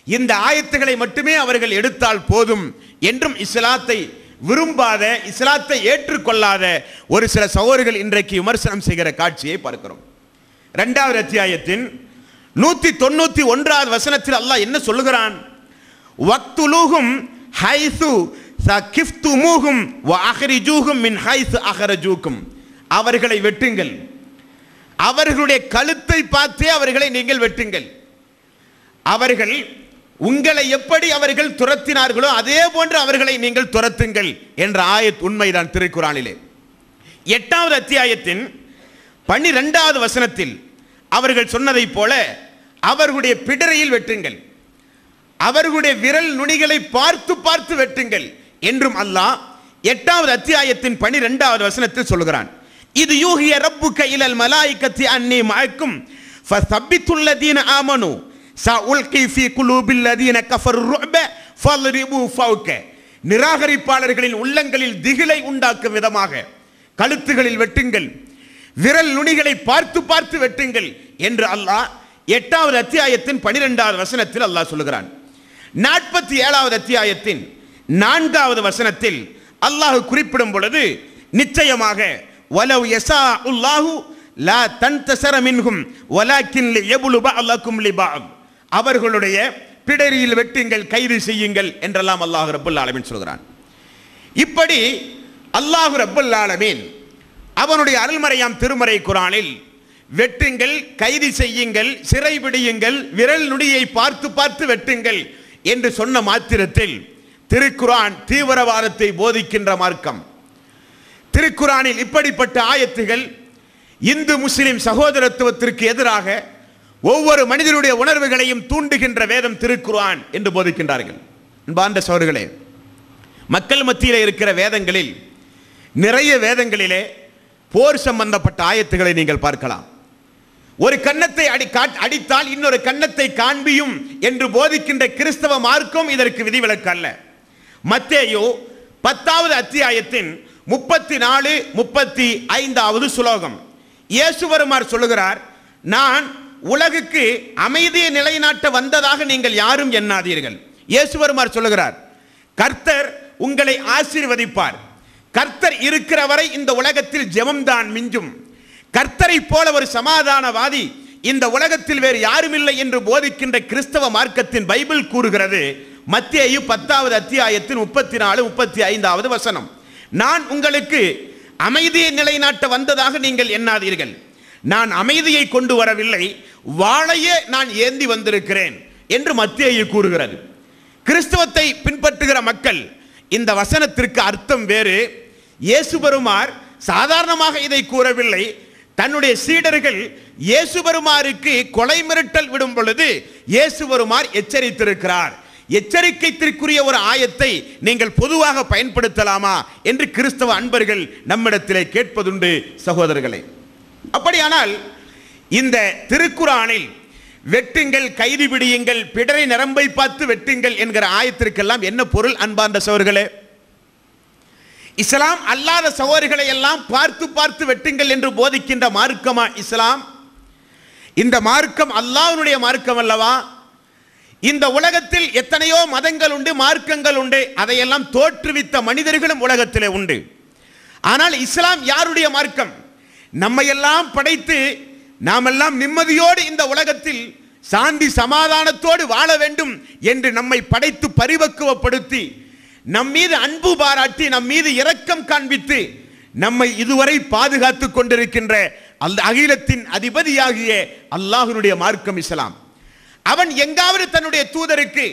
இந்த ஆயத்துகளை மட்டுமே அவர்கள் எடுத்தால் போதும் என்றும் இஸ்லாத்தை விரும்பாத, இஸ்லாத்தை ஏற்றுக்கொள்ளாத ஒரு சில சகோதரர்கள் இன்றைக்கு விமர்சனம் செய்கிற காட்சியை பார்க்கிறோம். 2வது அத்தியாயத்தின் 191வது வசனத்தில் அல்லாஹ் என்ன சொல்லுகிறான்? வக்துலூஹும் ஹைது சகிஃப்துமூஹும் வ அஹ்ரிஜூஹும் மின் ஹைது அஹ்ரஜூக்கும். அவர்களை வெட்டுங்கள், அவர்களுடைய கழுத்தை பார்த்தே அவர்களை நீங்கள் வெட்டுங்கள். அவர்கள் உங்களை எப்படி அவர்கள் துரத்தினார்களோ அதே போன்று அவர்களை நீங்கள் துரத்துங்கள் என்ற ஆயத் உண்மைதான் திருக்குர்ஆனிலே. 8வது அத்தியாயத்தின் 12வது வசனத்தில் அவர்கள் சொன்னதைப் போல அவர்களுடைய பிடரையில் வெட்டுங்கள், அவர்களுடைய விரல் நுனிகளை பார்த்து பார்த்து வெட்டுங்கள் என்றும் அல்லாஹ் 8வது அத்தியாயத்தின் 12வது வசனத்தில் சொல்கிறான். இது யூஹிய ரப்புக இலல் மலாயிகத்தி அன்னி மஅக்கும் ஃபஸபித்துல்லதீன ஆமனு சஉல்கி ஃபீ குலூபில் லதீன கஃபர் ருஅப ஃபல்ரிபு ஃபௌக. நிராகரிப்பாளர்களின் உள்ளங்களில் திகிலை உண்டாக்கும் விதமாக கழுத்துகளில் வெட்டுங்கள், விரல் நுனிகளை பார்த்து பார்த்து வெட்டுங்கள் என்று அல்லாஹ் 8வது அத்தியாயத்தின் 12வது வசனத்தில் அல்லாஹ் சொல்கிறான். 47வது அத்தியாயத்தின் 4வது வசனத்தில் அல்லாஹ் குறிப்பிடும் பொழுது நிச்சயமாக வலவ் யஸாஉல்லாஹு லா தன்தஸர மின்ஹும் வலாக்கின் லியப்லு பஅலக்கும் லிபஅத். அவர்களுடைய பிடரியில் வெட்டுங்கள், கைது செய்யுங்கள் என்றெல்லாம் அல்லாஹ் ரப்பல் ஆலமீன் சொல்கிறான். இப்படி அல்லாஹ் ரப்பல் ஆலமீன் அவனுடைய அருள்மறையாம் திருமறை குர்ஆனில் வெட்டுங்கள், கைது செய்யுங்கள், சிறைபிடியுங்கள், விரல் நுனியை பார்த்து பார்த்து வெட்டுங்கள் என்று சொன்ன மாத்திரத்தில் திருக்குர்ஆன் தீவிரவாதத்தை போதிக்கின்ற மார்க்கம். திருக்குர்ஆனில் இப்படிப்பட்ட ஆயத்துகள் இந்து முஸ்லிம் சகோதரத்துவத்திற்கு எதிராக ஒவ்வொரு மனிதனுடைய உணர்வுகளையும் தூண்டுகின்ற வேதம் திருக்குர்ஆன் என்று போதிக்கின்றார்கள். அன்பார்ந்த சகோதரர்களே, மக்கள் மத்தியில் இருக்கிற வேதங்களில் நிறைய வேதங்களிலே போர் சம்பந்தப்பட்ட ஆயத்துகளை நீங்கள் பார்க்கலாம். ஒரு கன்னத்தை அடித்தால் இன்னொரு கன்னத்தை காண்பியும் என்று போதிக்கின்ற கிறிஸ்தவ மார்க்கம் இதற்கு விதிவிலக்கு அல்ல. மத்தேயு 10வது அத்தியாயத்தின் 34, 35வது சுலோகம் இயேசு பெருமான் சொல்லுகிறார், நான் உலகுக்கு அமைதியை நிலைநாட்ட வந்ததாக நீங்கள் யாரும் எண்ணாதீர்கள். இயேசு பெருமான் சொல்லுகிறார், கர்த்தர் உங்களை ஆசீர்வதிப்பார். கர்த்தர் இருக்கிற வரை இந்த உலகத்தில் ஜெபம்தான் மிஞ்சும். கர்த்தரை போல ஒரு சமாதானவாதி இந்த உலகத்தில் வேறு யாரும் இல்லை என்று போதிக்கின்ற கிறிஸ்தவ மார்க்கத்தின் பைபிள் கூறுகிறது. மத்தேயு 10வது அத்தியாயத்தின் 34, 35வது வசனம், நான் உங்களுக்கு அமைதியை நிலைநாட்ட வந்ததாக நீங்கள் எண்ணாதீர்கள். நான் அமைதியை கொண்டு வரவில்லை, வாளையே நான் ஏந்தி வந்திருக்கிறேன் என்று மத்தேயு கூறுகிறது. கிறிஸ்தவத்தை பின்பற்றுகிற மக்கள் இந்த வசனத்திற்கு அர்த்தம் வேறு. இயேசு பெருமார் சாதாரணமாக இதை கூறவில்லை. தன்னுடைய சீடர்கள் இயேசு பெருமாருக்கு கொலை மிரட்டல் விடும் பொழுது இயேசு பெருமார் எச்சரித்திருக்கிறார். எச்சரிக்கைக்குரிய ஒரு ஆயத்தை நீங்கள் பொதுவாக பயன்படுத்தலாமா என்று கிறிஸ்தவ அன்பர்கள் நம்மிடத்திலே கேட்பதுண்டு சகோதரர்களே. அப்படியானால் இந்த திருக்குர்ஆனில் வெட்டுங்கள், கைது பிடியுங்கள், பிடரை நரம்பை பார்த்து வெட்டுங்கள் என்கிற ஆயத்திற்கெல்லாம் என்ன பொருள் அன்பார்ந்த சகோதரர்களே? இஸ்லாம் அல்லாத சகோதரிகளை எல்லாம் பார்த்து பார்த்து வெட்டுங்கள் என்று போதிக்கின்ற மார்க்கமா இஸ்லாம்? இந்த மார்க்கம் அல்லாஹ்வுடைய மார்க்கம் அல்லவா? இந்த உலகத்தில் எத்தனையோ மதங்கள் உண்டு, மார்க்கங்கள் உண்டு, அதையெல்லாம் தோற்றுவித்த மனிதர்களும் உலகத்திலே உண்டு. ஆனால் இஸ்லாம் யாருடைய மார்க்கம்? நம்மையெல்லாம் படைத்து நாமெல்லாம் நிம்மதியோடு இந்த உலகத்தில் சாந்தி சமாதானத்தோடு வாழ வேண்டும் என்று நம்மை படைத்து பரிபக்குவப்படுத்தி நம் மீது அன்பு பாராட்டி நம் மீது இரக்கம் காண்பித்து நம்மை இதுவரை பாதுகாத்து கொண்டிருக்கின்ற அந்த அகிலத்தின் அதிபதியாகிய அல்லாஹ்வுடைய மார்க்கம் இஸ்லாம். அவன் எங்காவது தன்னுடைய தூதருக்கு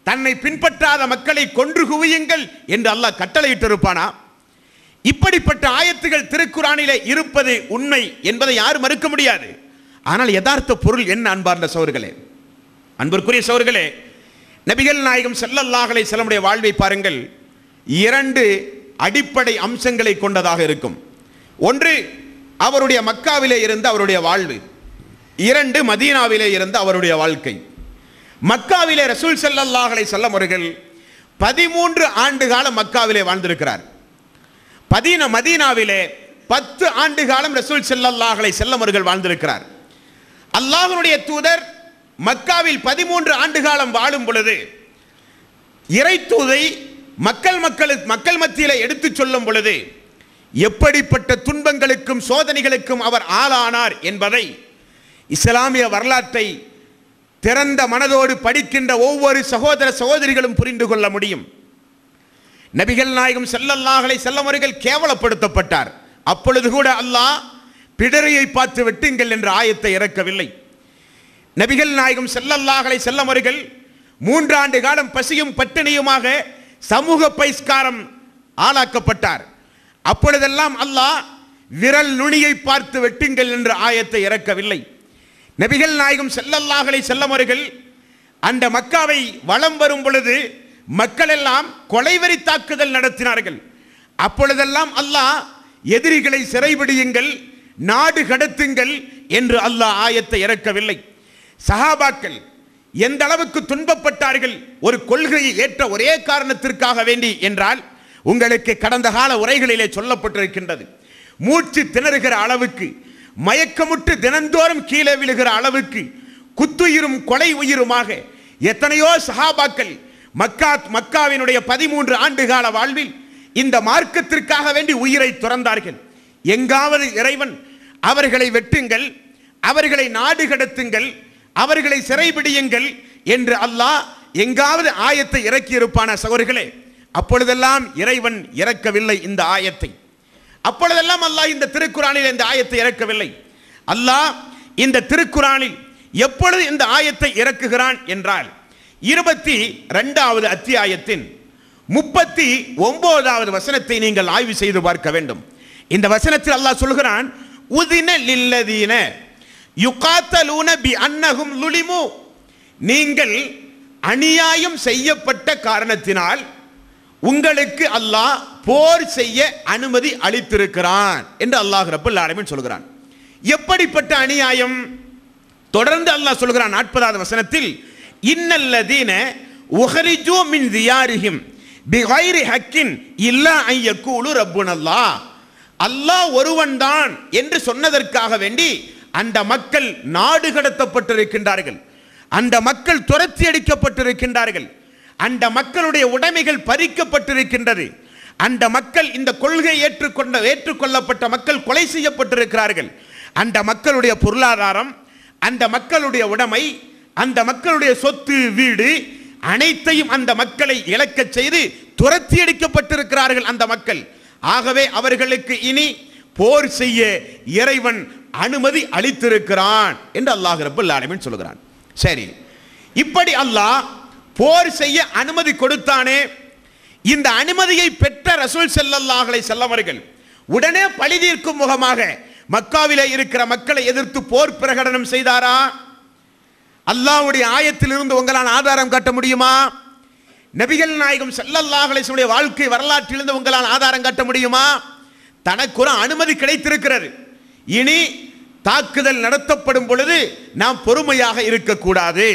தன்னை பின்பற்றாத மக்களை கொன்று குவியுங்கள் என்று அல்லாஹ் கட்டளையிட்டிருப்பானா? இப்படிப்பட்ட ஆயத்துகள் திருக்குர்ஆனிலே இருப்பது உண்மை என்பதை யாரும் மறுக்க முடியாது. ஆனால் யதார்த்த பொருள் என்ன அன்பார்ந்த சகோதரர்களே? அன்பிற்குரிய சகோதரர்களே, நபிகள் நாயகம் ஸல்லல்லாஹு அலைஹி வஸல்லம் வாழ்வை பாருங்கள். 2 அடிப்படை அம்சங்களை கொண்டதாக இருக்கும். ஒன்று அவருடைய மக்காவிலே இருந்த அவருடைய வாழ்வு, 2 மதீனாவிலே இருந்த அவருடைய வாழ்க்கை. மக்காவிலே ரசூல் ஸல்லல்லாஹு அலைஹி வஸல்லம் அவர்கள் 13 ஆண்டு காலம் மக்காவிலே வாழ்ந்திருக்கிறார். மதீனாவிலே 10 ஆண்டு காலம் ரசூல் ஸல்லல்லாஹு அலைஹி வஸல்லம் அவர்கள் வாழ்ந்திருக்கிறார். அல்லாஹ்வுடைய தூதர் மக்காவில் 13 ஆண்டு காலம் வாழும் பொழுது இறை தூதை மக்கள் மத்தியிலே எடுத்து சொல்லும் பொழுது எப்படிப்பட்ட துன்பங்களுக்கும் சோதனைகளுக்கும் அவர் ஆளானார் என்பதை இஸ்லாமிய வரலாற்றை திறந்த மனதோடு படிக்கின்ற ஒவ்வொரு சகோதர சகோதரிகளும் புரிந்து கொள்ள முடியும். நபிகள் நாயகம் ஸல்லல்லாஹு அலைஹி வஸல்லம் அவர்கள் கேவலப்படுத்தப்பட்டார். அப்பொழுது கூட அல்லாஹ் பிடரையை பார்த்து வெட்டுங்கள் என்ற ஆயத்தை இறக்கவில்லை. நபிகள் நாயகம் ஸல்லல்லாஹு அலைஹி வஸல்லம் அவர்கள் 3 ஆண்டு காலம் பசியும் பட்டினியுமாக சமூக பைஸ்காரம் ஆளாக்கப்பட்டார். அப்பொழுதெல்லாம் அல்லாஹ் விரல் நுனியை பார்த்து வெட்டுங்கள் என்ற ஆயத்தை இறக்கவில்லை. நபிகள் நாயகம் ஸல்லல்லாஹு அலைஹி வஸல்லம் அவர்கள் அந்த மக்காவை வலம் வரும் பொழுது மக்கள் எல்லாம் கொலைவெறி தாக்குதல் நடத்தினார்கள். அப்பொழுதெல்லாம் அல்லாஹ் எதிரிகளை சிறைபிடியுங்கள், நாடு கடத்துங்கள் என்று அல்லாஹ் ஆயத்தை இறக்கவில்லை. சஹாபாக்கள் எந்த அளவுக்கு துன்பப்பட்டார்கள் ஒரு கொள்கையை ஏற்ற ஒரே காரணத்திற்காக வேண்டி என்றால் உங்களுக்கு கடந்த கால உரைகளிலே சொல்லப்பட்டிருக்கின்றது. மூச்சு திணறுகிற அளவுக்கு, மயக்கமுற்று தினந்தோறும் கீழே விழுகிற அளவுக்கு குத்துயிரும் கொலை உயிருமாக எத்தனையோ சஹாபாக்கள் மக்காவினுடைய 13 ஆண்டு கால வாழ்வில் இந்த மார்க்கத்திற்காக வேண்டி உயிரை துறந்தார்கள். எங்காவது இறைவன் அவர்களை வெட்டுங்கள், அவர்களை நாடு கடத்துங்கள், அவர்களை சிறைபிடியுங்கள் என்று அல்லாஹ் எங்காவது ஆயத்தை இறக்கி இருப்பான சகோதரர்களே? அப்பொழுதெல்லாம் இறைவன் இறக்கவில்லை இந்த ஆயத்தை. அப்பொழுதெல்லாம் அல்லாஹ் இந்த திருக்குரானில் இந்த ஆயத்தை இறக்கவில்லை. அல்லாஹ் இந்த திருக்குரானில் எப்பொழுது இந்த ஆயத்தை இறக்குகிறான் என்றால் 22வது அத்தியாயத்தின் 39வது வசனத்தை நீங்கள் ஆய்வு செய்து பார்க்க வேண்டும். இந்த வசனத்தில் அல்லாஹ் சொல்கிறான், உதின லில்லதீன யுகாத்தலூன பிஅன்னஹும் லுலிமு, நீங்கள் அநியாயம் செய்யப்பட்ட காரணத்தினால் உங்களுக்கு அல்லாஹ் போர் செய்ய அனுமதி அளித்திருக்கிறான் என்று அல்லாஹ் ரப்பல் ஆலமீன் சொல்கிறான். எப்படிப்பட்ட அநியாயம்? தொடர்ந்து அல்லாஹ் சொல்கிறான் 40வது வசனத்தில், இன்னல்லதீன உஹரிஜூ மின் தியாரிஹிம் பிகைரி ஹக்கின் இல்லா அன் யகூலு ரப்புனல்லாஹ், அல்லாஹ் ஒருவன் தான் என்று சொன்னதற்காக வேண்டி அந்த மக்கள் நாடு கடத்தப்பட்டிருக்கின்றார்கள், அந்த மக்கள் துரத்தி அடிக்கப்பட்டிருக்கின்றார்கள், அந்த மக்களுடைய உடைமைகள் பறிக்கப்பட்டிருக்கின்றது, அந்த மக்கள் இந்த கொள்கை ஏற்றுக்கொள்ளப்பட்ட மக்கள் கொலை செய்யப்பட்டிருக்கிறார்கள், அந்த மக்களுடைய பொருளாதாரம், அந்த மக்களுடைய உடைமை, அந்த மக்களுடைய சொத்து வீடு அனைத்தையும் அந்த மக்களை இழக்க செய்து துரத்தி அடிக்கப்பட்டிருக்கிறார்கள் அந்த மக்கள். ஆகவே அவர்களுக்கு இனி போர் செய்ய இறைவன் அனுமதி அளித்திருக்கிறான் என்று அல்லாஹ் ரப்பல் ஆலமீன் சொல்கிறான். சரி, இப்படி அல்லாஹ் போர் செய்ய அனுமதி கொடுத்தானே, இந்த அனுமதியை பெற்ற ரசூல் ஸல்லல்லாஹு அலைஹி வஸல்லம் அவர்கள் உடனே பழி தீர்க்கும் முகமாக மக்காவிலே இருக்கிற மக்களை எதிர்த்து போர் பிரகடனம் செய்தாரா? அல்லாஹ்வுடைய ஆயத்திலிருந்து உங்களால் ஆதாரம் காட்ட முடியுமா? நபிகள் நாயகம் ஸல்லல்லாஹு அலைஹி வஸல்லம் வாழ்க்கை வரலாற்றிலிருந்து உங்களால் ஆதாரம் காட்ட முடியுமா? தனக்கு ஒரு அனுமதி கிடைத்திருக்கிறது. இனி தாக்குதல் நடத்தப்படும் பொழுது நாம் பொறுமையாக இருக்கக்கூடாது.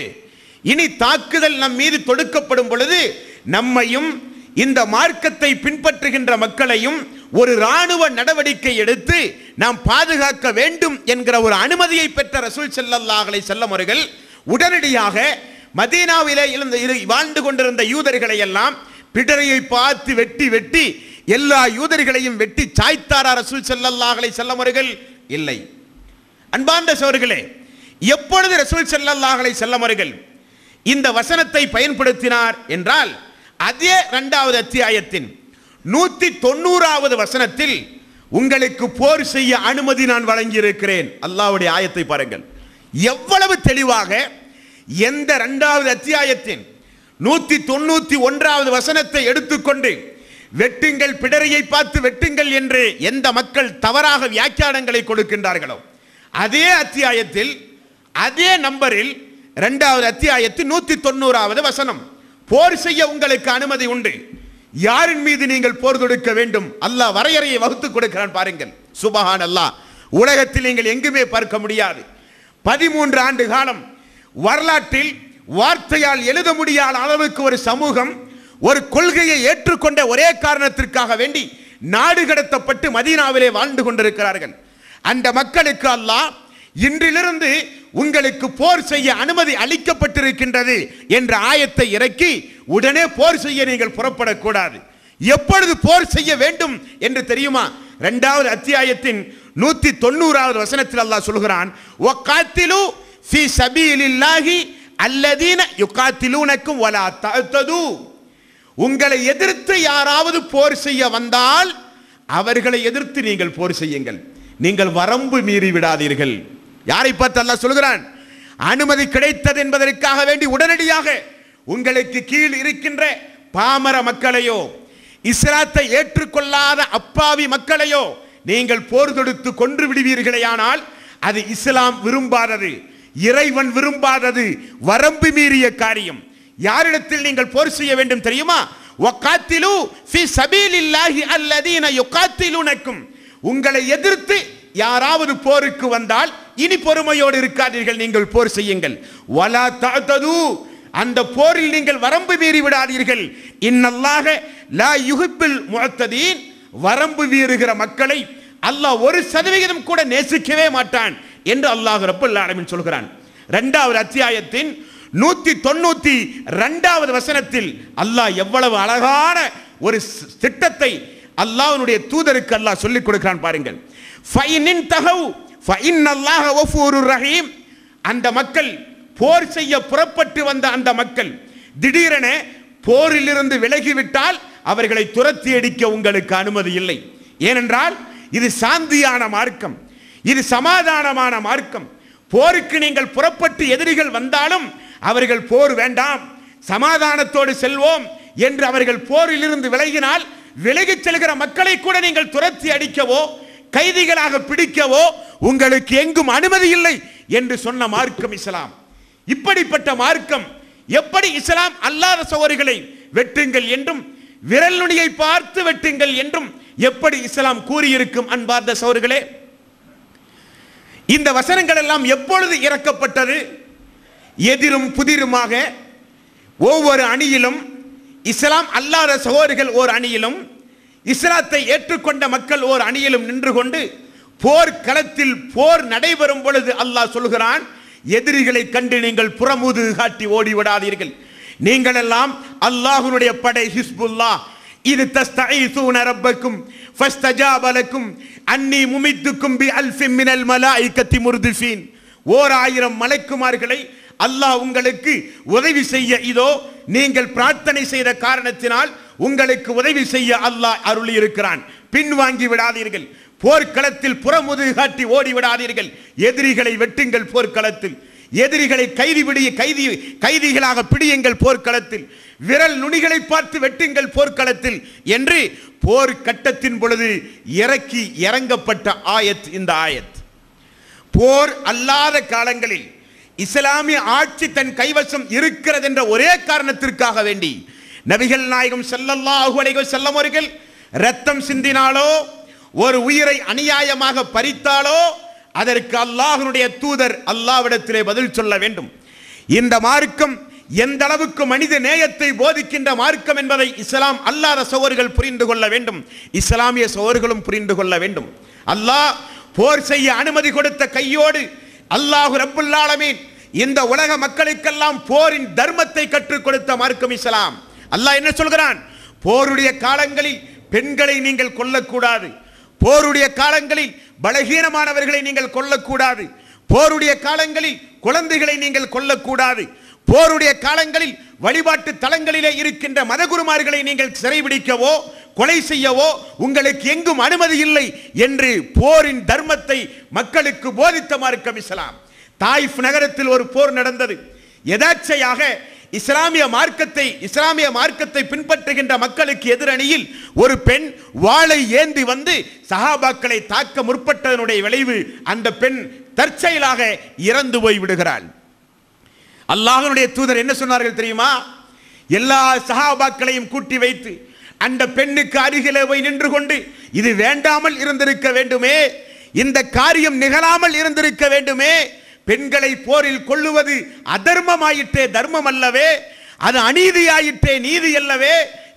இனி தாக்குதல் நம் மீது தொடுக்கப்படும் பொழுது நம்மையும் இந்த மார்க்கத்தை பின்பற்றுகின்ற மக்களையும் ஒரு இராணுவ நடவடிக்கை எடுத்து நாம் பாதுகாக்க வேண்டும் என்கிற ஒரு அனுமதியை பெற்ற ரசூல் ஸல்லல்லாஹு அலைஹி வஸல்லம் அவர்கள் உடனடியாக மதீனாவிலே வாழ்ந்து கொண்டிருந்த யூதர்களை எல்லாம் பிடரையை பார்த்து வெட்டி வெட்டி எல்லா யூதர்களையும் வெட்டி சாய்த்தாரா ரசூல் ஸல்லல்லாஹு அலைஹி வஸல்லம் அவர்கள்? இல்லை. அன்பார்ந்த சகோதரர்களே, எப்பொழுது ரசூல் ஸல்லல்லாஹு அலைஹி வஸல்லம் அவர்கள் இந்த வசனத்தை பயன்படுத்தினார் என்றால் அதே 2வது அத்தியாயத்தின் 190வது வசனத்தில் உங்களுக்கு போர் செய்ய அனுமதி நான் வழங்கியிருக்கிறேன். அல்லாஹ்வுடைய ஆயத்தை பாருங்கள், எவ்வளவு தெளிவாக எந்த 2வது அத்தியாயத்தின் 191வது வசனத்தை எடுத்துக்கொண்டு வெட்டுங்கள், பிடரையை பார்த்து வெட்டுங்கள் என்று எந்த மக்கள் தவறாக வியாக்கியானங்களை கொடுக்கின்றார்களோ அதே அத்தியாயத்தில் அதே நம்பரில் 2வது அத்தியாயத்தில் 190வது வசனம், போர் செய்ய உங்களுக்கு அனுமதி உண்டு, யாரின் மீது நீங்கள் போர் தொடுக்க வேண்டும் அல்லாஹ் வரையறையை வகுத்து கொடுக்கிறான். பாருங்கள், சுபஹான் அல்லாஹ். உலகத்தில் நீங்கள் எங்குமே பார்க்க முடியாது. 13 ஆண்டு காலம் வரலாற்றில் வார்த்தையால் எழுத முடியாத அளவுக்கு ஒரு சமூகம் ஒரு கொள்கையை ஏற்றுக்கொண்ட ஒரே காரணத்திற்காக வேண்டி நாடு கடத்தப்பட்டு மதீனாவிலே வாழ்ந்து கொண்டிருக்கிறார்கள். அந்த மக்களுக்கு அல்லாஹ் இன்றிலிருந்து உங்களுக்கு போர் செய்ய அனுமதி அளிக்கப்பட்டிருக்கின்றது என்ற ஆயத்தை இறக்கி உடனே போர் செய்ய நீங்கள் புறப்படக்கூடாது. எப்பொழுது போர் செய்ய வேண்டும் என்று தெரியுமா? 2வது அத்தியாயத்தின் 190வது வசனத்தில் அல்லாஹ் சொல்கிறான், வகாத்திலு ஃபீ சபீலில்லாஹி அல்லதீன யுகாத்திலூனக்கும் வலா தஅதது, உங்களை எதிர்த்து யாராவது போர் செய்ய வந்தால் அவர்களை எதிர்த்து நீங்கள் போர் செய்யுங்கள், நீங்கள் வரம்பு மீறி விடாதீர்கள். யாரை பார்த்து அல்லாஹ் சொல்கிறான்? அனுமதி கிடைத்தது என்பதற்காக வேண்டி உடனடியாக உங்களுக்கு கீழ் இருக்கின்ற பாமர மக்களையோ இஸ்லாத்தை ஏற்றுக்கொள்ளாத அப்பாவி மக்களையோ நீங்கள் போர் தொடுத்து கொன்று விடுவீர்களேயானால் அது இஸ்லாம் விரும்பாதது, இறைவன் விரும்பாதது, வரம்பு மீறிய காரியம். யாரிடத்தில் நீங்கள் போர் செய்ய வேண்டும் தெரியுமா? வகாத்திலு ஃபீ சபீலில்லாஹி அல்லதீன யுகாத்திலுனக்கும். உங்களை எதிர்த்து யாராவது போருக்கு வந்தால் இனி பொறுமையோடு இருக்காதீர்கள், நீங்கள் போர் செய்யுங்கள். வலா தஅதது, அந்த போரில் நீங்கள் வரம்பு மீறி விடாதீர்கள். இன்னல்லாஹ லா யுஹிப்புல் முஅத்ததீன், வரம்பு மீறுகிற மக்களை அல்லாஹ் 1% கூட நேசிக்கவே மாட்டான் என்று அல்லாஹ் ரப்பல் ஆலமீன் சொல்கிறான். 2வது அத்தியாயத்தின் 192வது வசனத்தில் அல்லாஹ் எவ்வளவு அழகான ஒரு திட்டத்தை அல்லாஹ்வுடைய தூதருக்கு அல்லாஹ் சொல்லிக் கொடுக்கிறான் பாருங்கள். ஃபைனின் தகவ் ஃபைன்னல்லாஹ கஃபூருர் ரஹீம். அந்த மக்கள் போர் செய்ய புறப்பட்டு வந்த அந்த மக்கள் திடீரென போரிலிருந்து விலகிவிட்டால் அவர்களை துரத்தி அடிக்க உங்களுக்கு அனுமதி இல்லை. ஏனென்றால் இது சாந்தியான மார்க்கம், இது சமாதானமான மார்க்கம். போருக்கு நீங்கள் புறப்பட்டு எதிரிகள் வந்தாலும் அவர்கள் போர் வேண்டாம், சமாதானத்தோடு செல்வோம் என்று அவர்கள் போரிலிருந்து விலகினால் விலகிச் செல்கிற மக்களை கூட நீங்கள் துரத்தி அடிக்கவோ கைதிகளாக பிடிக்கவோ உங்களுக்கு எங்கும் அனுமதி இல்லை என்று சொன்ன மார்க்கம் இஸ்லாம். இப்படிப்பட்ட மார்க்கம் எப்படி இஸ்லாம் அல்லாத சகோதரர்களை வெட்டுங்கள் என்றும் விரல் நுனியை பார்த்து வெட்டுங்கள் என்றும் எப்படி இஸ்லாம் கூறியிருக்கும்? அன்பார்ந்த சகோதரர்களே, இந்த வசனங்கள் எல்லாம் எப்பொழுது இறக்கப்பட்டது? எதிரும் புதிருமாக ஒவ்வொரு அணியிலும் இஸ்லாம் அல்லாத சகோதரர்கள் ஓர் அணியிலும் இஸ்லாத்தை ஏற்றுக்கொண்ட மக்கள் ஓர் அணியிலும் நின்று கொண்டு போர் களத்தில் போர் நடைபெறும் பொழுது அல்லாஹ் சொல்கிறான், எதிரிகளை கண்டு நீங்கள் புறமுது காட்டி ஓடிவிடாதீர்கள். நீங்கள் எல்லாம் அல்லாஹ்வுடைய படை ஹிஸ்புல்லாஹ். இது தஸ்தஈஸூன ரப்பக்கும் ஃபஸ்தஜாப லக்கும் அன்னி முமித்துக்கும் பி அல்ஃபின் மினல் மலாயிகத்தி முர்திஃபீன். 1000 மலக்குமார்களை அல்லாஹ் உங்களுக்கு உதவி செய்ய இதோ நீங்கள் பிரார்த்தனை செய்த காரணத்தினால் உங்களுக்கு உதவி செய்ய அல்லாஹ் அருளி இருக்கிறான். பின்வாங்கி விடாதீர்கள், போர்க்களத்தில் புறமுது காட்டி ஓடி விடாதீர்கள். எதிரிகளை வெட்டுங்கள் போர்க்களத்தில், எதிரிகளை கைதிகளாக பிடியுங்கள் போர்க்களத்தில், விரல் நுனிகளை பார்த்து வெட்டுங்கள் போர்க்களத்தில் என்று போர் கட்டத்தின் பொழுது இறங்கப்பட்ட ஆயத் இந்த ஆயத். போர் அல்லாத காலங்களில் இஸ்லாமிய ஆட்சி தன் கைவசம் இருக்கிறது என்ற ஒரே காரணத்திற்காக வேண்டி நபிகள் நாயகம் ஸல்லல்லாஹு அலைஹி வஸல்லம் அவர்கள் ரத்தம் சிந்தினாலோ ஒரு உயிரை அநியாயமாக பறித்தாலோ அதற்கு அல்லாஹ்வுடைய தூதர் அல்லாஹ்விடத்திலே பதில் சொல்ல வேண்டும். இந்த மார்க்கம் எந்த அளவுக்கு மனித நேயத்தை போதிக்கின்ற மார்க்கம் என்பதை இஸ்லாம் அல்லாத சகோதரர்கள் புரிந்து கொள்ள வேண்டும், இஸ்லாமிய சகோதரர்களும் புரிந்து கொள்ள வேண்டும். அல்லாஹ் போர் செய்ய அனுமதி கொடுத்த கையோடு அல்லாஹ் ரப்பல் ஆலமீன் இந்த உலக மக்களுக்கெல்லாம் போரின் தர்மத்தை கற்றுக் கொடுத்த மார்க்கம் இஸ்லாம். அல்லாஹ் என்ன சொல்கிறான்? போருடைய காலங்களில் பெண்களை நீங்கள் கொல்லக்கூடாது, போருடைய காலங்களில் பலகீனமானவர்களை நீங்கள் கொல்லக்கூடாது, போருடைய காலங்களில் குழந்தைகளை நீங்கள் கொல்லக்கூடாது, போருடைய காலங்களில் வழிபாட்டு தலங்களிலே இருக்கின்ற மதகுருமார்களை நீங்கள் சிறைபிடிக்கவோ கொலை செய்யவோ உங்களுக்கு எங்கும் அனுமதி இல்லை என்று போரின் தர்மத்தை மக்களுக்கு போதித்த மார்க்கம் இஸ்லாம். தாயிஃப் நகரத்தில் ஒரு போர் நடந்தது. எதாச்சையாக இஸ்லாமிய மார்க்கத்தை பின்பற்றுகின்ற மக்களுக்கு எதிரணியில் ஒரு பெண் வாளை ஏந்தி வந்து சஹாபாக்களை தாக்க முற்பட்டதனுடைய விளைவு அந்த பெண் தற்செயலாக இறந்து போய் விடுகிறாள். அல்லாஹ்வுடைய தூதர் என்ன சொன்னார்கள் தெரியுமா? எல்லா சஹாபாக்களையும் கூட்டி வைத்து அந்த பெண்ணுக்கு அருகிலே போய் நின்று கொண்டு இது வேண்டாமல் இருந்திருக்க வேண்டுமே, இந்த காரியம் நிகழாமல் இருந்திருக்க வேண்டுமே, பெண்களை போரில் கொள்ளுவது அதர்மமாயிற்றே, தர்மம் அல்லவே, அது அநீதியாயிற்றே, நீதி அல்லவே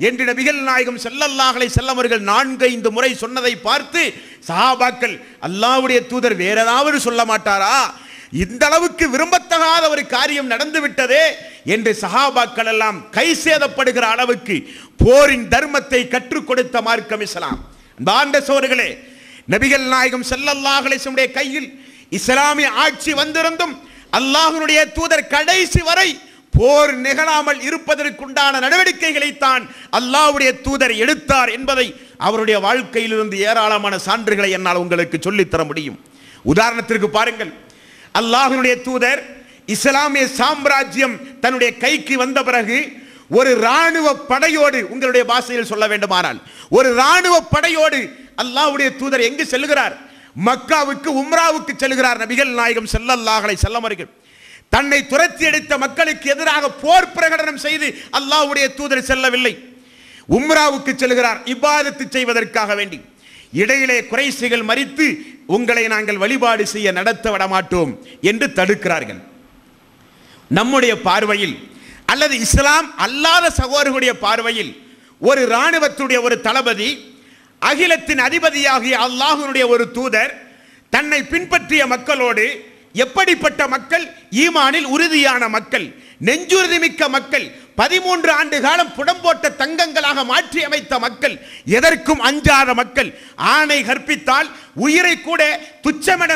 என்று நபிகள் நாயகம் ஸல்லல்லாஹு அலைஹி வஸல்லம் அவர்கள் 4-5 முறை சொன்னதை பார்த்து சஹாபாக்கள் அல்லாஹ்வுடைய தூதர் வேற ஏதாவது சொல்ல மாட்டாரா, இந்த அளவுக்கு விரும்பத்தகாத ஒரு காரியம் நடந்து விட்டதே என்று சஹாபாக்கள் எல்லாம் கை சேதப்படுகிற அளவுக்கு போரின் தர்மத்தை கற்றுக் கொடுத்த மார்க்கம் இஸ்லாம். அன்பார்ந்த சகோதரர்களே, நபிகள் நாயகம் ஸல்லல்லாஹு அலைஹி வஸல்லம் உடைய கையில் இஸ்லாமிய ஆட்சி வந்திருந்தும் அல்லாஹ்வுடைய தூதர் கடைசி வரை போர் நிகழாமல் இருப்பதற்குண்டான நடவடிக்கைகளை தான் அல்லாஹ்வுடைய தூதர் எடுத்தார் என்பதை அவருடைய வாழ்க்கையிலிருந்து ஏராளமான சான்றுகளை என்னால் உங்களுக்கு சொல்லித்தர முடியும். உதாரணத்திற்கு பாருங்கள், அல்லாஹ்வுடைய தூதர் இஸ்லாமிய சாம்ராஜ்யம் தன்னுடைய கைக்கு வந்த பிறகு ஒரு ராணுவ படையோடு, உங்களுடைய பாஷையில் சொல்ல வேண்டுமானால் ஒரு ராணுவ படையோடு அல்லாஹ்வுடைய தூதர் எங்கு செல்கிறார்? மக்காவுக்கு உம்ராவுக்கு செல்கிறார். நபிகள் நாயகம் ஸல்லல்லாஹு அலைஹி வஸல்லம் அவர்கள் தன்னை துரத்தி அடித்த மக்களுக்கு எதிராக போர் பிரகடனம் செய்து அல்லாஹ்வுடைய தூதர் செல்லவில்லை. உம்ராவுக்கு செல்கிறார் இபாதத்து செய்வதற்காக வேண்டி. இடையிலே குறைஷிகள் மறித்து உங்களை நாங்கள் வழிபாடு செய்ய நடத்த விட மாட்டோம் என்று தடுக்கிறார்கள். நம்முடைய பார்வையில் அல்லது இஸ்லாம் அல்லாத சகோதரர்களுடைய பார்வையில் ஒரு இராணுவத்துடைய ஒரு தளபதி, அகிலத்தின் அதிபதியாகிய அல்லாஹ்வுடைய ஒரு தூதர் தன்னை பின்பற்றிய மக்களோடு, எப்படிப்பட்ட மக்கள்? ஈமானில் உறுதியான மக்கள், நெஞ்சுறுதி மிக்க மக்கள், 13 ஆண்டு காலம் புடம்போட்ட தங்கங்களாக மாற்றி அமைத்த மக்கள், எதற்கும் அஞ்சாத மக்கள், ஆணை கற்பித்தால் உயிரை கூட துச்சமென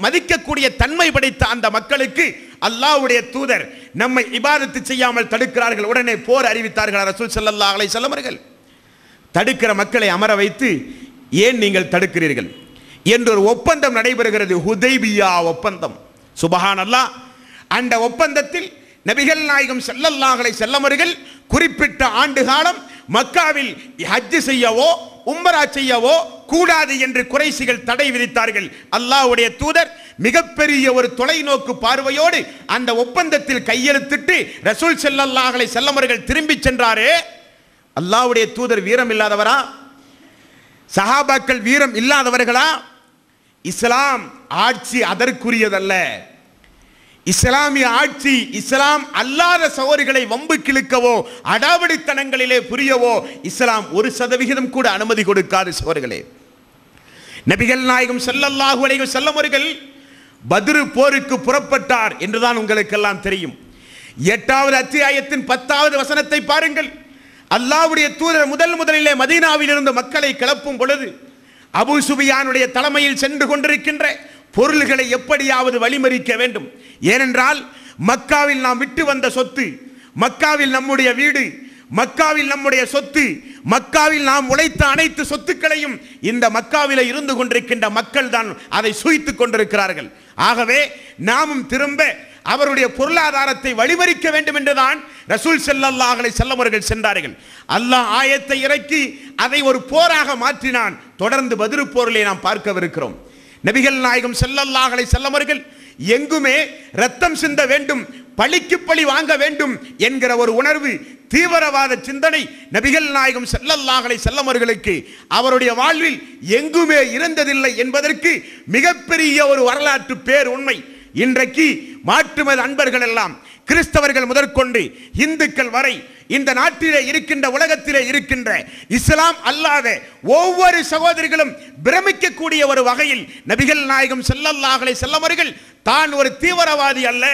மதிக்கக்கூடிய தன்மை படைத்த அந்த மக்களுக்கு அல்லாஹ்வுடைய தூதர் நம்மை இபாதத்து செய்யாமல் தடுக்கிறார்கள். உடனே போர் அறிவித்தார்கள் ரசூல் ஸல்லல்லாஹு அலைஹி வஸல்லம் அவர்கள். தடுக்கிற மக்களை அமர வைத்து, ஏன் நீங்கள் தடுக்கிறீர்கள் என்று ஒரு ஒப்பந்தம் நடைபெறுகிறது, ஹுதைபியா ஒப்பந்தம். சுபஹானல்லாஹ். அந்த ஒப்பந்தத்தில் நபிகள் நாயகம் ஸல்லல்லாஹு அலைஹி வஸல்லம் அவர்கள் குறிப்பிட்ட ஆண்டு காலம் மக்காவில் ஹஜ் செய்யவோ உம்ரா செய்யவோ கூடாது என்று குறைஷிகள் தடை விதித்தார்கள். அல்லாஹ்வுடைய தூதர் மிகப்பெரிய ஒரு தொலைநோக்கு பார்வையோடு அந்த ஒப்பந்தத்தில் கையெழுத்திட்டு ரசூல் ஸல்லல்லாஹு அலைஹி வஸல்லம் அவர்கள் திரும்பி சென்றாரே. அல்லாஹ்வுடைய தூதர் வீரம் இல்லாதவரா? சஹாபாக்கள் வீரம் இல்லாதவர்களா? இஸ்லாம் ஆட்சி அதற்குரியதல்ல. இஸ்லாமிய ஆட்சி இஸ்லாம் அல்லாத சகோதரிகளை வம்பு கிழக்கவோ அடாவடித்தனங்களிலே புரியவோ இஸ்லாம் 1% கூட அனுமதி கொடுக்காது சகோதரர்களே. நபிகள் நாயகம் ஸல்லல்லாஹு அலைஹி வஸல்லம் அவர்கள் பத்ர் போருக்கு புறப்பட்டார் என்றுதான் உங்களுக்கெல்லாம் தெரியும். 8வது அத்தியாயத்தின் 10வது வசனத்தை பாருங்கள். அல்லாஹ்வுடைய தூதர் முதலிலே மதீனாவில் இருந்து மக்களை கிளப்பும் பொழுது அபூ சுஃபியானுடைய தலைமையில் சென்று கொண்டிருக்கின்ற பொருள்களை எப்படியாவது வழிமறிக்க வேண்டும். ஏனென்றால் மக்காவில் நாம் விட்டு வந்த சொத்து, மக்காவில் நம்முடைய வீடு, மக்காவில் நம்முடைய சொத்து, மக்காவில் நாம் உழைத்த அனைத்து சொத்துக்களையும் இந்த மக்காவில இருந்து கொண்டிருக்கின்ற மக்கள் தான் அதை சுய்த்துக் கொண்டிருக்கிறார்கள். ஆகவே நாமும் திரும்ப அவருடைய பொருளாதாரத்தை வழிமறிக்க வேண்டும் என்றுதான் ரசூல் ஸல்லல்லாஹு அலைஹி வஸல்லம் அவர்கள் சென்றார்கள். அல்லாஹ் ஆயத்தை இறக்கி அதை ஒரு போராக மாற்றினான். தொடர்ந்து பத்ர் போரிலே நாம் பார்க்கவிருக்கிறோம். நபிகள் நாயகம் ஸல்லல்லாஹு அலைஹி வஸல்லம் அவர்கள் எங்குமே ரத்தம் சிந்த வேண்டும், பழிக்கு பழி வாங்க வேண்டும் என்கிற ஒரு உணர்வு, தீவிரவாத சிந்தனை நபிகள் நாயகம் ஸல்லல்லாஹு அலைஹி வஸல்லம் அவர்களுக்கு அவருடைய வாழ்வில் எங்குமே இருந்ததில்லை என்பதற்கு மிகப்பெரிய ஒரு வரலாற்று பேர் உண்மை. இன்றைக்கு மாற்றுமத அன்பர்கள் எல்லாம், கிறிஸ்தவர்கள் முதற்கொண்டு இந்துக்கள் வரை இந்த நாட்டிலே இருக்கின்ற, உலகத்திலே இருக்கின்ற இஸ்லாம் அல்லாத ஒவ்வொரு சகோதரிகளும் பிரமிக்கக்கூடிய ஒரு வகையில் நபிகள் நாயகம் ஸல்லல்லாஹு அலைஹி வஸல்லம் அவர்கள் தான் ஒரு தீவிரவாதி அல்ல,